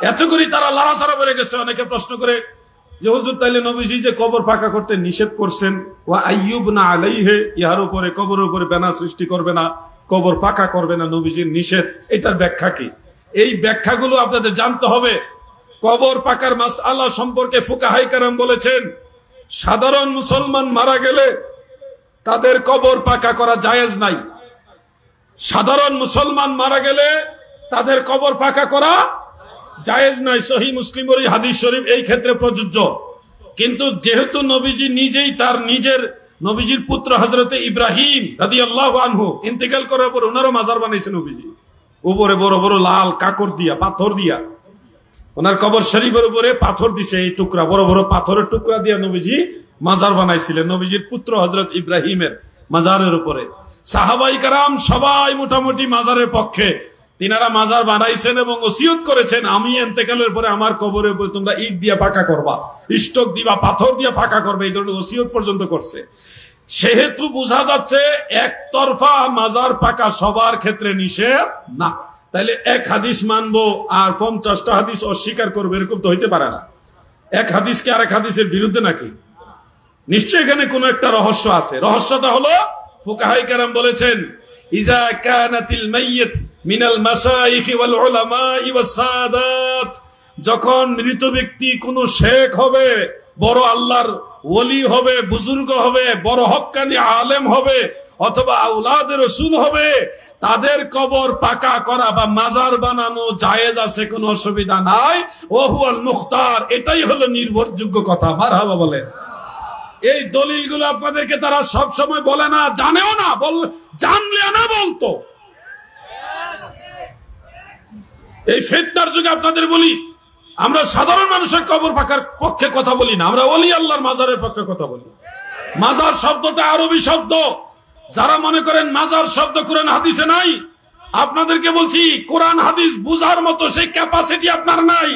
Speaker 2: এত করে তারা লড়াছাড়া বেড়ে গেছে। অনেকে প্রশ্ন করে যে হুজুর তাইলে নবীজি যে কবর পাকা করতে নিষেধ করছেন, ওয়া আইয়ুব না আলাইহে, ইহার উপরে কবরের উপরে বেনা সৃষ্টি করবে না, কবর পাকা করবে না, নবীজির নিষেধ, এটার ব্যাখ্যা কি? এই ব্যাখ্যাগুলো আপনাদের জানতে হবে। কবর পাকার মাসআলা সম্পর্কে ফুকাহায়ে কেরাম বলেছেন, সাধারণ মুসলমান মারা গেলে তাদের কবর পাকা করা জায়েজ নাই। সাধারণ মুসলমান মারা গেলে তাদের কবর পাকা করা জায়েজ নাই। সহিহ মুসলিমের এই হাদিস শরীফ এই ক্ষেত্রে প্রযোজ্য। কিন্তু যেহেতু নবীজি নিজেই তার নিজের নবীজির পুত্র হযরতে ইব্রাহিম রাদিয়াল্লাহু আনহু ইন্তেকাল করার পর ওনারও মাজার বানাইছেন নবীজি, উপরে বড় বড় লাল কাকর দিয়া, পাথর দিয়া, ওনার কবর শরীফের উপরে পাথর দিছে, এই টুকরা বড় বড় পাথরের টুকরা দিয়া নবীজি মাজার বানাইছিলেন নবীজির পুত্র হযরত ইব্রাহিমের মাজারের উপরে। সাহাবায়ে কেরাম সবাই মোটামুটি মাজারের পক্ষে। তিনারা মাজার বানাইছেন এবং ওসিয়ত করেছেন, আমি ইন্তেকালের পরে আমার কবরের উপরে তোমরা ইট দিয়া পাকা করবা, স্টোক দিবা, পাথর দিয়া পাকা করবে, এই ধরনের ওসিয়ত পর্যন্ত করছে। সেহেতু বোঝা যাচ্ছে একতরফা মাজার পাকা সবার ক্ষেত্রে নিষেধ না। তাইলে এক হাদিস মানবো আর 50টা হাদিস অস্বীকার করবে, এরকম তো হইতে পারে না। এক হাদিসকে আরেক হাদিসের বিরুদ্ধে নাকি? নিশ্চয় এখানে কোন একটা রহস্য আছে। রহস্যটা হলো ফুকাহায়ে কেরাম বলেছেন, ইজা কানাতিল মাইয়িত মিনাল মাশাইখ ওয়াল উলামা ওয়াস সাদাত, যখন মৃত ব্যক্তি কোন শেখ হবে, বড় আল্লাহর ওলি হবে, বুজুর্গ হবে, বড় হক্কানি আলেম হবে, অথবা আওলাদে রাসূল হবে, তাদের কবর পাকা করা বা মাজার বানানো জায়েজ আছে, কোনো অসুবিধা নাই। ওহুয়াল মুখতার, এটাই হলো নির্ভরযোগ্য কথা। মারহাবা বলেন। এই দলিলগুলো আপনাদেরকে তারা সব সময় বলে না, জানেও না, জানলে না বলতো। এই ফিতনার যুগে আপনাদের বলি, আমরা সাধারণ মানুষের কবর পাকার পক্ষে কথা বলি না, আমরা ওলি আল্লাহর মাজারের পক্ষে কথা বলি। মাজার শব্দটা আরবি শব্দ। যারা মনে করেন মাজার শব্দ কোরআন হাদিসে নাই, আপনাদেরকে বলছি কোরআন হাদিস বুঝার মতো সেই ক্যাপাসিটি আপনার নাই।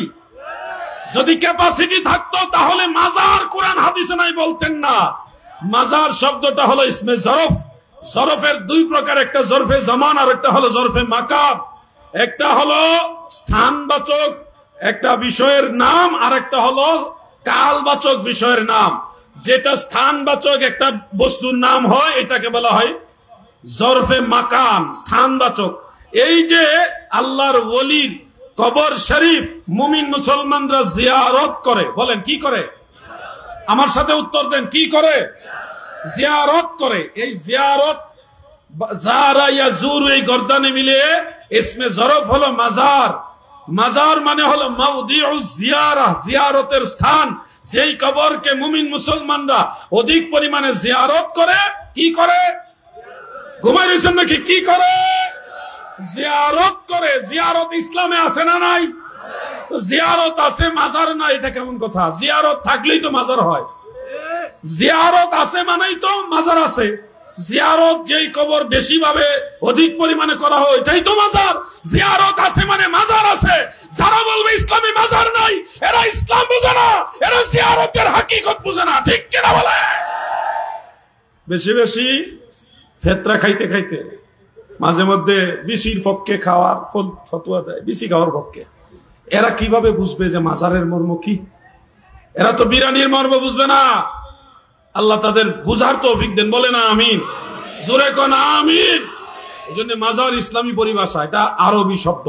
Speaker 2: যদি ক্যাপাসিটি থাকতো তাহলে মাজার কোরআন হাদিসে নাই বলতেন না। মাজার শব্দটা হলো ইসমে জরফ। জরফের 2 প্রকার, একটা জরফে জামান আর একটা হলো জরফে মাকান। একটা হলো স্থানবাচক একটা বিষয়ের নাম, আর একটা হলো কালবাচক বিষয়ের নাম। যেটা স্থানবাচক একটা বস্তুর নাম হয়, এটাকে বলা হয় জরফে মাকান, স্থানবাচক। এই যে আল্লাহর ওলির কবর শরীফ মুমিন মুসলমানরা জিয়ারত করে, বলেন কি করে? আমার সাথে উত্তর দেন, কি করে? জিয়ারত করে। এই জিয়ারত জারা ইয়াজুর, এই গর্দানে মিলে ইসমে জরফ হলো মাজার। মাজার মানে হলো মাউদিউজ জিয়ারা, জিয়ারতের স্থান। যেই কবরকে মুমিন মুসলমানরা অধিক পরিমাণে জিয়ারত করে, কি করে? ঘুমাই রয়েছেন নাকি? কি করে? জিয়ারত করে। জিয়ারত ইসলামে আছে না নাই? জিয়ারত আছে, মাজার নাই, এটা কেমন কথা? জিয়ারত থাকলেই তো মাজার হয়। জিয়ারত আছে মানেই তো মাজার আছে। জিয়ারত যেই কবর বেশি ভাবে অধিক পরিমাণে করা হয়, এটাই তো মাজার। জিয়ারত আছে মানে মাজার আছে। যারা বলবে ইসলামে মাজার নাই, এরা ইসলাম বুঝে না, এরা জিয়ারতের হাকিকত বুঝে না। ঠিক কিনা বলে? বেশি বেশি ফেতরা খাইতে খাইতে মাঝে মধ্যে বিসির পক্ষে খাওয়ার ফতোয়া দেয়, বিসি খাওয়ার পক্ষে। এরা কিভাবে বুঝবে যে মাজারের মর্ম কি? এরা তো বিরানির মর্ম বুঝবে না। আল্লাহ তাদের বুঝার তৌফিক দেন, বলে না আমিন। জোরে কোন আমিন। এই জন্য মাজার ইসলামী পরিভাষা, এটা আরবি শব্দ।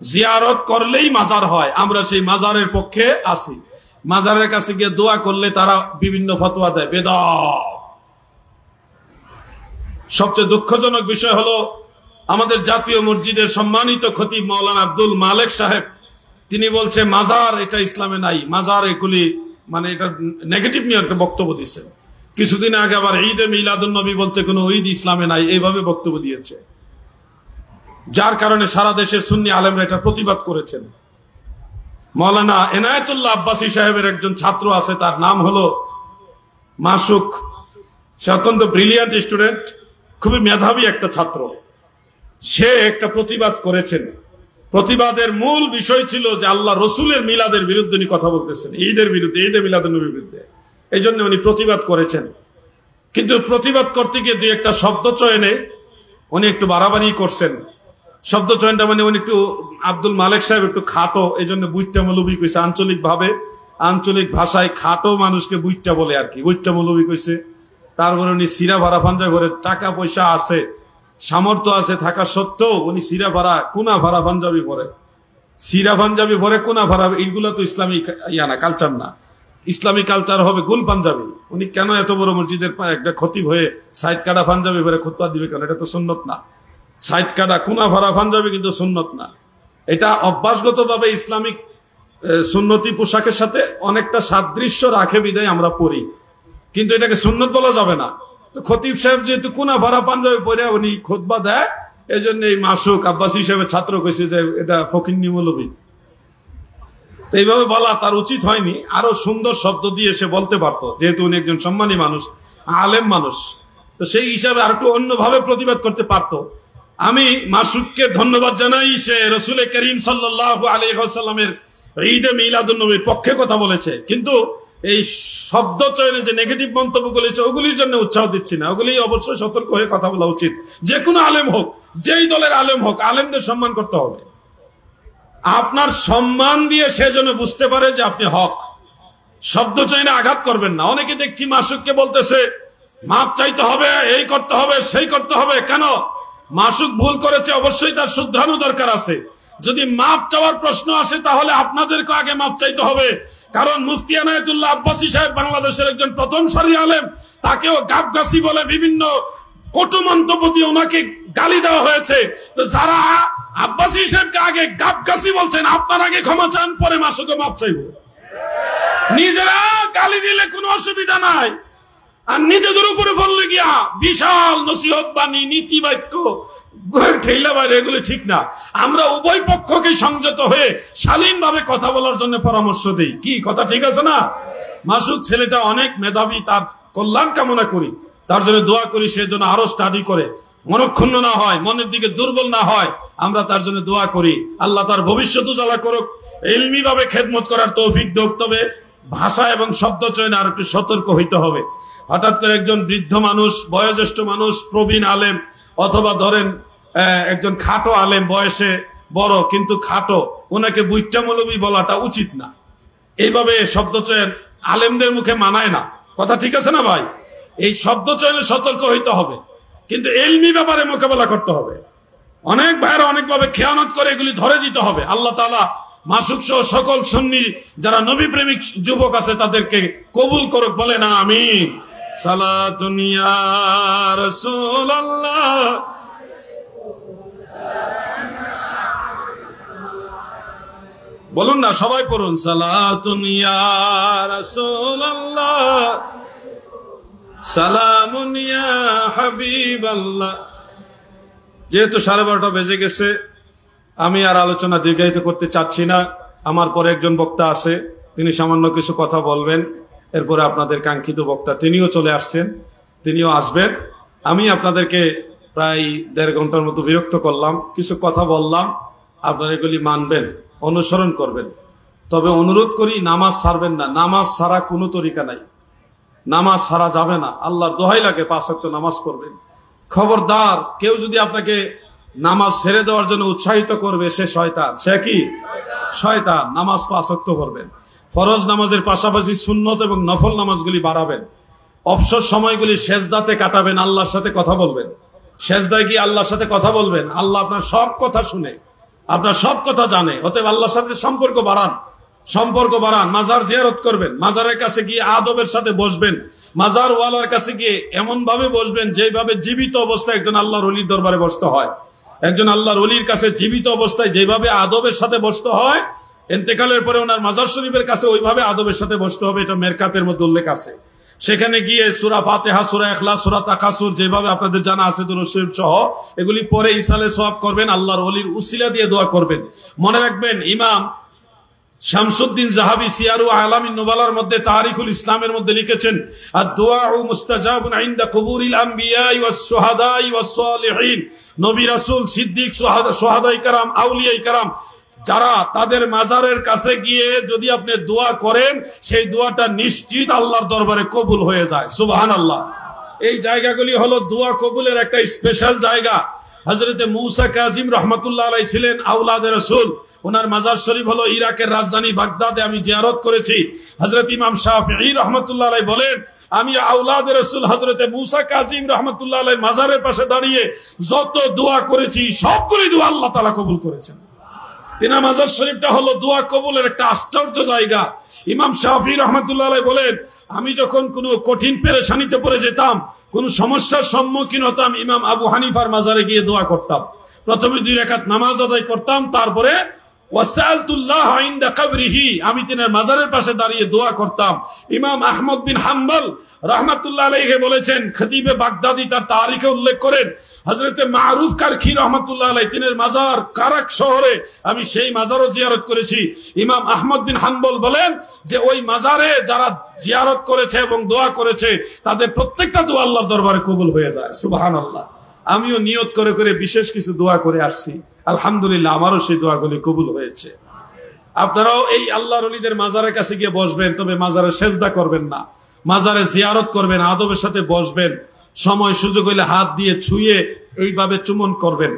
Speaker 2: জিয়ারত করলেই মাজার হয়, আমরা সেই মাজারের পক্ষে আছি। মাজারের কাছে গিয়ে দোয়া করলে তারা বিভিন্ন ফতোয়া দেয়, বেদাত। সবচেয়ে দুঃখজনক বিষয় হলো আমাদের জাতীয় মসজিদের সম্মানিত খতিব মাওলানা আব্দুল মালেক সাহেব, তিনি বলছে মাজার এটা ইসলামে নাই। মাজার এগুলি মানে এটা নেগেটিভ নিয়ে একটা বক্তব্য দিয়েছেন। কিছুদিন আগে আবার ঈদে মিলাদুন নবী বলতে কোনো ঈদ ইসলামে নাই, এইভাবে বক্তব্য দিয়েছে। যার কারণে সারা দেশের সুন্নি আলেমরা এটা প্রতিবাদ করেছেন। মাওলানা এনায়েতুল্লাহ আব্বাসী সাহেবের একজন ছাত্র আছে, তার নাম হলো মাসুক। সে অত্যন্ত ব্রিলিয়ান্ট স্টুডেন্ট, খুবই মেধাবী একটা ছাত্র। সে একটা প্রতিবাদ করেছেন। প্রতিবাদের মূল বিষয় ছিল যে আল্লাহ রসুলের মিলাদের বিরুদ্ধে উনি কথা বলতেছেন, ঈদের বিরুদ্ধে, ঈদে মিলাদের নবীর বিরুদ্ধে। এই জন্য উনি প্রতিবাদ করেছেন। কিন্তু প্রতিবাদ করতে গিয়ে দুই একটা শব্দ চয়নে উনি একটু বাড়াবাড়ি করছেন। শব্দ চয়নটা মানে উনি একটু, আব্দুল মালেক সাহেব একটু খাটো, এই জন্য বুইট্টা মৌলবী কইছে। আঞ্চলিক ভাষায় খাটো মানুষকে বুইট্টা বলে আর কি, বুইট্টা মৌলবী কইছে। তারপরে উনি সিরা ভাড়া পাঞ্জা করে, টাকা পয়সা আছে, সামর্থ্য আছে থাকা সত্ত্বেও উনি সিরা ভাড়া, কোনা ভাড়া পাঞ্জাবি পরে, সিরা পাঞ্জাবি পরে, কোনা ভাড়া, এইগুলো তো ইসলামী না, কালচার না। ইসলামী কালচার হবে গুল পাঞ্জাবি। উনি কেন এত বড় মসজিদের একটা খতিব হয়ে সাইড কাটা পাঞ্জাবি পরে খুতবা দিবে কেন? এটা তো সুন্নত না। সাইড কাটা কোনা ভাড়া পাঞ্জাবি কিন্তু সুন্নত না। এটা অভ্যাসগত ভাবে ইসলামিক সুন্নতি পোশাকের সাথে অনেকটা সাদৃশ্য রাখে বিদায় আমরা পড়ি, কিন্তু এটাকে সুন্নত বলা যাবে না। তো খতিব সাহেব যেহেতু কোনা ভাড়া পাঞ্জাবি পরে উনি খুতবা দেয়, এই জন্য এই মাসুক আব্বাসী সাহেবের ছাত্র কইছে যে এটা ফকিন্নি মৌলবী। তো এইভাবে বলা তার উচিত হয়নি। আরো সুন্দর শব্দ দিয়ে সে বলতে পারতো, যেহেতু উনি একজন সম্মানী মানুষ, আলেম মানুষ, তো সেই হিসাবে আর একটু অন্যভাবে প্রতিবাদ করতে পারতো। আমি মাসুককে ধন্যবাদ জানাই, সে রসুল করিম সাল্লাল্লাহু আলাইহি ওয়াসাল্লামের ঈদে মিলাদুন নবীর পক্ষে কথা বলেছে। কিন্তু এই শব্দ চয়নে যে নেগেটিভ মন্তব্য করেছে ওগুলির জন্য উৎসাহ দিচ্ছি না। ওগুলি অবশ্যই সতর্ক হয়ে কথা বলা উচিত। যে কোনো আলেম হোক, যেই দলের আলেম হোক, আলেমদের সম্মান করতে হবে। আপনার সম্মান দিয়ে সে যেন বুঝতে পারে যে আপনি হক। শব্দ চয়নে আঘাত করবেন না। অনেকে দেখছি মাসুককে বলতেছে মাপ চাইতে হবে, এই করতে হবে, সেই করতে হবে। কেন? মাসুক ভুল করেছে, অবশ্যই তার শুধরানো দরকার আছে। যদি মাপ চাওয়ার প্রশ্ন আসে তাহলে আপনাদেরকে আগে মাপ চাইতে হবে। কারণ মুফতি এনায়েতুল্লাহ আব্বাসী সাহেব বাংলাদেশের একজন প্রথম সারি আলেম, তাকেও গাবগাছি বলে বিভিন্ন কটু মন্তব্য দিয়ে ওনাকে গালি দেওয়া হয়েছে। তো যারা আব্বাসী সাহেবকে আগে গাবগাছি বলছেন, আপনার আগে ক্ষমা চান, পরে মাসুকে মাপ চাইব। নিজেরা গালি দিলে কোনো অসুবিধা নাই, আর নিজেদের উপরে পড়লে গিয়া বিশাল নসিহত বাণী, নীতি বাক্য ঠেলা বাইরে, এগুলো ঠিক না। আমরা উভয় পক্ষকে সংযত হয়ে শালীন ভাবে কথা বলার জন্য পরামর্শ দিই। কি কথা ঠিক আছে না? মাসুক ছেলেটা অনেক মেধাবী, তার কল্যাণ কামনা করি, তার জন্য দোয়া করি, সে যেন আরো স্টাডি করে, মনক্ষুণ্ণ না হয়, মনের দিকে দুর্বল না হয়, আমরা তার জন্য দোয়া করি। আল্লাহ তার ভবিষ্যৎ উজালা করুক, ইলমি ভাবে খেদমত করার তৌফিক দেখ। তবে ভাষা এবং শব্দ চয়নে আর একটু সতর্ক হইতে হবে। হঠাৎ করে একজন বৃদ্ধ মানুষ, বয়োজ্যেষ্ঠ মানুষ, প্রবীণ আলেম, অথবা ধরেন একজন খাটো আলেম, বয়সে বড় কিন্তু খাটো, ওনাকে বুইট্টা মৌলবী বলাটা উচিত না। এইভাবে শব্দ চয়ন আলেমদের মুখে মানায় না। কথা ঠিক আছে না ভাই? এই শব্দ চয়নে সতর্ক হইতে হবে, কিন্তু ইলমি ব্যাপারে মোকাবেলা করতে হবে। অনেক ভাইরা অনেকভাবে খেয়ানত করে, এগুলি ধরে দিতে হবে। আল্লাহ তাআলা মাসুক সহ সকল সুন্নি যারা নবী প্রেমিক যুবক আছে তাদেরকে কবুল করুক, বলে না আমিন। সালাতুন ইয়া রাসূলুল্লাহ, বলুন না, সবাই পড়ুন, সালাতুন ইয়া রাসূলুল্লাহ, সালামুন ইয়া হাবিবাল্লাহ। যেহেতু 12:30 বেজে গেছে, আমি আর আলোচনা দীর্ঘায়িত করতে চাচ্ছি না। আমার পরে একজন বক্তা আছে, তিনি সামান্য কিছু কথা বলবেন। এরপরে আপনাদের কাঙ্ক্ষিত বক্তা তিনিও চলে আসছেন, তিনিও আসবেন। আমি আপনাদেরকে প্রায় 1.5 ঘন্টার মতো বিরক্ত করলাম, কিছু কথা বললাম, আপনারা এগুলি মানবেন, অনুসরণ করবেন। তবে অনুরোধ করি, নামাজ ছাড়বেন না। নামাজ ছাড়া কোনো তরিকা নাই, নামাজ ছাড়া যাবে না। আল্লাহর দোহাই লাগে 5 ওয়াক্ত নামাজ পড়বেন। খবরদার, কেউ যদি আপনাকে নামাজ ছেড়ে দেওয়ার জন্য উৎসাহিত করবে, সে শয়তান। সে কি? শয়তান। নামাজ 5 ওয়াক্ত পড়বেন। ফরজ নামাজের পাশাপাশি সুন্নত এবং নফল নামাজগুলি বাড়াবেন। অবসর সময়গুলি সেজদাতে কাটাবেন, আল্লাহর সাথে কথা বলবেন। সেজদায় গিয়ে আল্লাহর সাথে কথা বলবেন। আল্লাহ আপনার সব কথা শুনে, আপনার সব কথা জানে। অতএব আল্লাহর সাথে সম্পর্ক বাড়ান, সম্পর্ক বাড়ান। মাজার জিয়ারত করবেন, মাজারের কাছে গিয়ে আদবের সাথে বসবেন। মাজার ওয়ালার কাছে গিয়ে এমন ভাবে বসবেন যেভাবে জীবিত অবস্থায় একজন আল্লাহর ওলির দরবারে বসতে হয়। একজন আল্লাহর ওলির কাছে জীবিত অবস্থায় যেভাবে আদবের সাথে বসতে হয়, ইন্তেকালের পরে ওনার মাজার শরীফের কাছে ওইভাবে আদবের সাথে বসতে হবে। এটা মেরকাতের মধ্যে উল্লেখ আছে। সেখানে গিয়ে সূরা ফাতিহা, সূরা ইখলাস, সূরা তাকাসুর, যেভাবে আপনাদের জানা আছে দুরূদ শরীফ সহ, এগুলি পরে ইসালে সওয়াব করবেন, আল্লাহর ওলির উসিলা দিয়ে দোয়া করবেন। মনে রাখবেন, ইমাম শামসুদ্দিন জাহাবি সিয়ারু আলামিন নুবালার মধ্যে তারিখুল ইসলামের মধ্যে লিখেছেন, আদ-দুআউ মুস্তাজাবুন ইনদা কুবুরিল আমবিয়াই ওয়াস শুহাদাই ওয়াস সালিহিন। নবী রাসূল, সিদ্দিক, শুহাদায়ে কেরাম, আউলিয়ায়ে কেরাম যারা তাদের মাজারের কাছে গিয়ে যদি আপনি দোয়া করেন, সেই দোয়াটা নিশ্চিত আল্লাহর দরবারে কবুল হয়ে যায়। সুবহানাল্লাহ। এই জায়গাগুলি হলো দোয়া কবুলের একটা স্পেশাল জায়গা। হযরতে মূসা কাযিম রাহমাতুল্লাহ আলাইহি ছিলেন আওলাদে রাসূল। ওনার মাজার শরীফ হলো ইরাকের রাজধানী বাগদাদে, আমি জিয়ারত করেছি। হযরত ইমাম শাফিঈ রাহমাতুল্লাহ আলাইহি বলেন, আমি আওলাদে রাসূল হযরতে মূসা কাযিম রাহমাতুল্লাহ আলাইহির মাজারের পাশে দাঁড়িয়ে যত দোয়া করেছি সবগুলি দোয়া আল্লাহ তাআলা কবুল করেছেন। তিনার মাজার শরীফটা হলো দোয়া কবুলের একটা আশ্চর্য জায়গা। ইমাম শাফিঈ রাহমাতুল্লাহ আলাইহি বলেন, আমি যখন কোনো কঠিন পেরেশানিতে পড়ে যেতাম, কোন সমস্যার সম্মুখীন হতাম, ইমাম আবু হানিফার মাজারে গিয়ে দোয়া করতাম। প্রথমে 2 রাকাত নামাজ আদায় করতাম, তারপরে ওয়াসালতুল্লাহ ইনদা কবরিহি, আমি তিনার মাজারের পাশে দাঁড়িয়ে দোয়া করতাম। ইমাম আহমদ বিন হাম্বল রাহমাতুল্লাহ আলাইহি বলেছেন, খতিবে বাগদাদি তার তারিখে উল্লেখ করেন, হযরতে মারুফ কারখি রাহমাতুল্লাহ আলাইহি তিনার মাজার কারাক শহরে, আমি সেই মাজারও জিয়ারত করেছি। ইমাম আহমদ বিন হাম্বল বলেন যে ওই মাজারে যারা জিয়ারত করেছে এবং দোয়া করেছে তাদের প্রত্যেকটা দোয়া আল্লাহর দরবারে কবুল হয়ে যায়। সুবহানাল্লাহ। আমিও নিয়ত করে করে বিশেষ কিছু দোয়া করে আসছি, আলহামদুলিল্লাহ আমারও সেই দোয়াগুলি কবুল হয়েছে। আপনারাও এই আল্লাহর ওলিদের মাজারের কাছে গিয়ে বসবেন, তবে মাজারে সেজদা করবেন না, মাজারে জিয়ারত করবেন, আদবের সাথে বসবেন, সময় সুযোগ হইলে হাত দিয়ে ছুঁয়ে এইভাবে চুমন করবেন।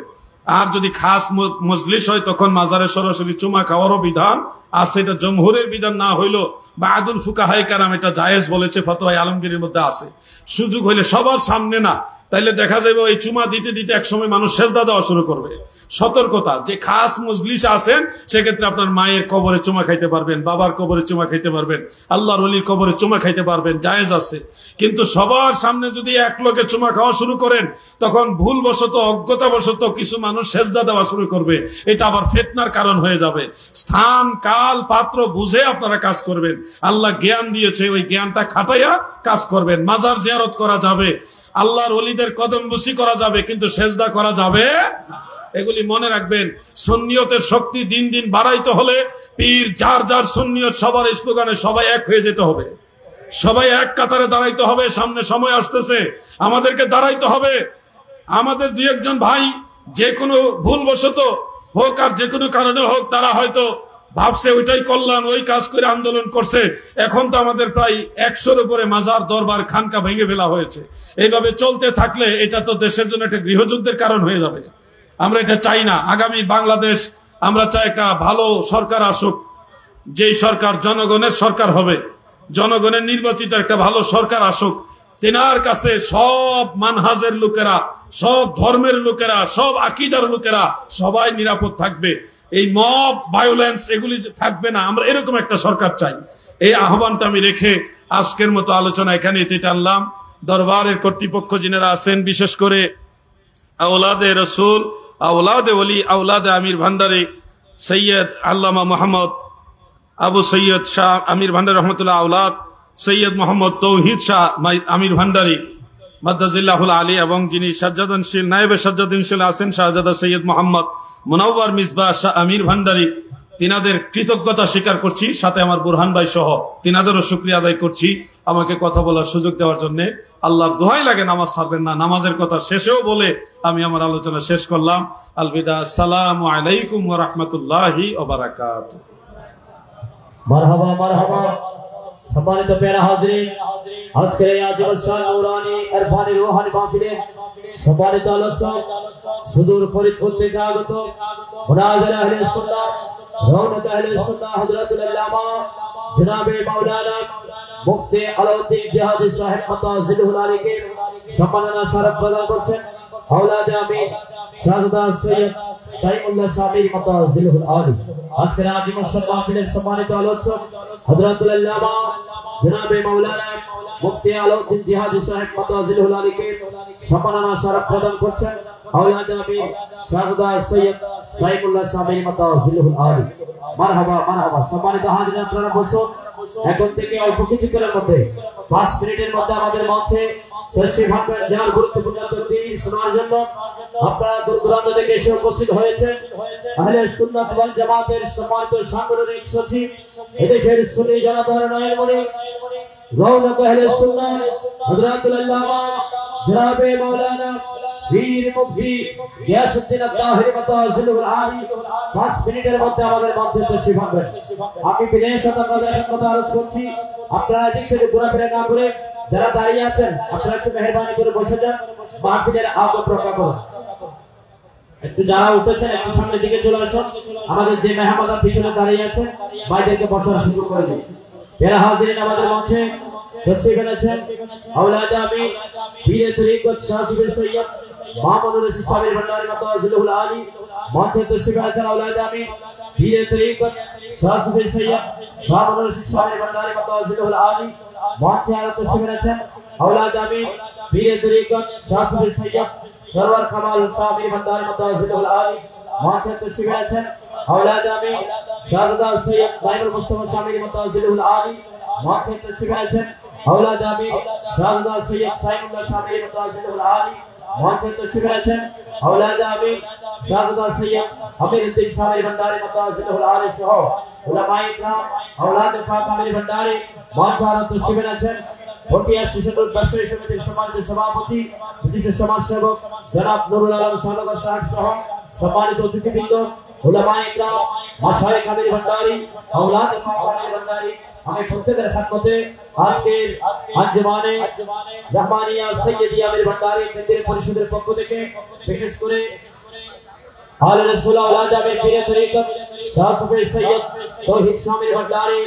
Speaker 2: আর যদি খাস মজলিস হয় তখন মাজারে সরাসরি চুমা খাওয়ারও বিধান আছে, এটা জমহুরের বিধান না হইলো বাদুল ফুকাহায়ে কেরাম এটা জায়েজ বলেছে, ফতোয়া আলমগীরের মধ্যে আছে। সুযোগ হইলে সবার সামনে না, তাইলে দেখা যাবে এই চুমা দিতে দিতে একসময় মানুষ সেজদা দেওয়া শুরু করবে। সতর্কতা, যে খাস মজলিস আছেন সেক্ষেত্রে আপনার মায়ের কবরে চুমা খাইতে পারবেন, বাবার কবরে চুমা খাইতে পারবেন, আল্লাহর ওলির কবরে চুমা খাইতে পারবেন, জায়েজ আছে। কিন্তু সবার সামনে যদি এক লোকে চুমা খাওয়া শুরু করেন, তখন ভুলবশত অজ্ঞতাবশত কিছু মানুষ সেজদা দেওয়া শুরু করবে, এটা আবার ফিতনার কারণ হয়ে যাবে। স্থান, কাল, পাত্র বুঝে আপনারা কাজ করবেন। আল্লাহ জ্ঞান দিয়েছে, ওই জ্ঞানটা খাটাইয়া কাজ করবেন। মাজার জিয়ারত করা যাবে, আল্লাহর ওলিদের কদম বুসি করা যাবে, কিন্তু সেজদা করা যাবে না। এগুলি মনে রাখবেন। সুন্নিয়তের শক্তি দিন দিন বাড়াইতে হলে পীর যার যার সুন্নিয়ত সবার স্লোগানে সবাই এক হয়ে যেতে হবে, সবাই এক কাতারে দাঁড়াইতে হবে। সামনে সময় আসতেছে, আমাদেরকে দাঁড়াইতে হবে। আমাদের 2-1 ভাই যে কোনো ভুলবশত হোক আর যে কোনো কারণে হোক, তারা হয়তো ভাবছে ওইটাই কল্যাণ, ওই কাজ করে আন্দোলন করছে। এখন তো আমাদের প্রায় 100-র উপরে মাজার, দরবার, খানকা ভেঙে ফেলা হয়েছে। এইভাবে চলতে থাকলে এটা তো দেশের জন্য একটা গৃহযুদ্ধের কারণ হয়ে যাবে। আমরা এটা চাই না। আগামী বাংলাদেশ আমরা চাই একটা ভালো সরকার আসুক, যেই সরকার জনগণের সরকার হবে, জনগণের নির্বাচিত একটা ভালো সরকার আসুক। তেনার কাছে সব মানহাজের লোকেরা, সব ধর্মের লোকেরা, সব আকীদার লোকেরা সবাই নিরাপদ থাকবে। এই মব ভায়োলেন্স এগুলি থাকবে না। আমরা এরকম একটা সরকার চাই। এই আহ্বানটা আমি রেখে আজকের মতো আলোচনা এখানে টানলাম। দরবারের কর্তৃপক্ষ যিনারা আছেন, বিশেষ করে আওলাদে রসুল, আওলাদে ওলি, আওলাদে আমির ভান্ডারী সৈয়দ আল্লামা মোহাম্মদ আবু সৈয়দ শাহ আমির ভান্ডারী রহমতুল্লাহ আওলাদ, সৈয়দ মোহাম্মদ তৌহিদ শাহ আমির ভান্ডারী মাদ্দাজিল্লাহুল আলী, এবং যিনি সাজ্জাদানশীল নায়েবে সাজ্জাদানশীল আছেন শাহজাদা সৈয়দ মোহাম্মদ মুনাওয়ার মিসবাহ শাহ আমির ভান্ডারী, তিনাদের কৃতজ্ঞতা স্বীকার করছি। সাথে আমার বুরহান ভাই সহ তিনাদেরও শুকরিয়া আদায় করছি আমাকে কথা বলার সুযোগ দেওয়ার জন্য। আল্লাহর দোহাই লাগে নামাজ ছাড়বেন না। নামাজের কথা শেষেও বলে আমি আমার আলোচনা শেষ করলাম। আলবিদা। আসসালামু আলাইকুম ওয়া রাহমাতুল্লাহি ওয়া বারাকাতুহু।
Speaker 3: মারহাবা মারহাবা। সম্মানিত প্যারা হাজরিন, আজকের এই আজিম শাহ নূরানী ইরফানি রূহানি মাহফিলে সম্মানিত আলোচক সুদূর ফরিদপুর থেকে আগত মুনাজির আহলে সুন্নাহ, রওনাত আহলে সুন্নাহ হযরতুল আল্লামা জনাবে মাওলানা মুফতি আলাউদ্দিন জিহাদি সাহেব মাতাজিলুল আলীকে সম্মাননা শরফ প্রদান করছেন আওলাদে আমিন শাহজাদা সৈয়দ সাইমুল্লাহ সামির মাতাজিলুল আলী। আজকের আজিম শাহ মাহফিলের সম্মানিত আলোচক হযরতুল আল্লামা জনাবে মাওলানা মুফতি আলাউদ্দিন জিহাদি সাহেব মাতাজিলুল আলীকে সম্মাননা শরফ প্রদান করছেন আওলাদে আমিন শাহজাদা সৈয়দ সাইমুল্লাহ সামির মাতাজিলুল আলী। মারহাবা মারহাবা। সম্মানিত হাজির, আপনারা বসুন। এখন থেকে অল্প কিছুক্ষণের মধ্যে 5 মিনিটের মধ্যে আমাদের মঞ্চে তশরিফ আনবেন যার গুরুত্বপূর্ণ তকরীর শোনার জন্য আপনারা দূর দূরান্ত থেকে এসে উপস্থিত হয়েছেন। আহলে সুন্নাত ওয়াল জামাতের সম্মানিত সাংগঠনিক সচিব, এদেশের সুন্নি জনতার নয়নমণি, রৌনক আহলে সুন্নাত হযরতুল আল্লামা জনাবে মাওলানা বীর মুফতি গিয়াসউদ্দিন আত-তাহিরি মাতাজিলুল আলী 5 মিনিটের মধ্যে আমাদের মঞ্চে তশরিফ আনবেন। আমি বিনয়ের আপনাদের সাথে আরজ করছি, আপনারা এদিক সেদিক ঘোরাফেরা না করে যারা দাঁড়িয়ে আছেন আপনারা একটু মেহেরবানি করে বসে যান, মাহফিলের আদব রক্ষা করুন। একটু যারা উঠেছেন একটু সামনের দিকে চলে আসুন, আমাদের যে মেহমানরা পিছনে দাঁড়িয়ে আছেন বাইরেকে বসার সুযোগ করে দিন। যারা হাজিরিন আমাদের মঞ্চে তশরিফ এনেছেন আওলাদ আমিন পীরে তরিকত শাহসিবে সৈয়দ মাহমুদুর রশিদ সাহেব ভান্ডারী মাতাজিলুল আলী, মঞ্চে তশরিফ এনেছেন আওলাদ আমিন পীরে তরিকত শাহসিবে সৈয়দ মাহমুদুর রশিদ সাহেব ভান্ডারী মাতাজিলুল আলী, মঞ্চে আরো তশরিফ এনেছেন আওলাদ আমিন পীরে তরিকত শাহসিবে সৈয়দ সরওয়ার কামাল সাহেব ভান্ডারী মাতাজিলুল আলী, মঞ্চে তশরিফ এনেছেন আওলাদ আমিন শাহজাদা সৈয়দ নাইমুল মুস্তাফা সাহেব মাতাজিলুল আলী, মঞ্চে তশরিফ এনেছেন আওলাদ আমিন শাহজাদা সৈয়দ সাইমুল্লাহ সাহেব মাতাজিলুল আলী, মঞ্চে তশরিফ এনেছেন আওলাদ আমিন শাহজাদা সৈয়দ আমিরউদ্দিন সাহেব ভান্ডারী মাতাজিলুল আলী সহ উলামায়ে ইকরাম আওলাদ পাক আমির ভান্ডারী, মঞ্চে আরো তশরিফ এনেছেন পটিয়া শিশুর ব্যবসায়ী সমিতির সমাজের সভাপতি বিশিষ্ট সমাজসেবক জনাব নুরুল আলম সালগর সাহেব সহ সম্মানিত অতিথিবৃন্দ, উলামায়ে ইকরাম, মাশায়েখ আমির ভান্ডারী, আওলাদ পাক আমির ভান্ডারী। আমি প্রত্যেকের সাথে আজকের আঞ্জুমানে রহমানিয়া সৈয়দি আমির ভান্ডারী কেন্দ্রীয় পরিষদের পক্ষ থেকে বিশেষ করে আলে রাসূল আওলাদ আমির পীরে তরিকত শাহ সুফি সৈয়দ তৌহিদ শামিল ভান্ডারী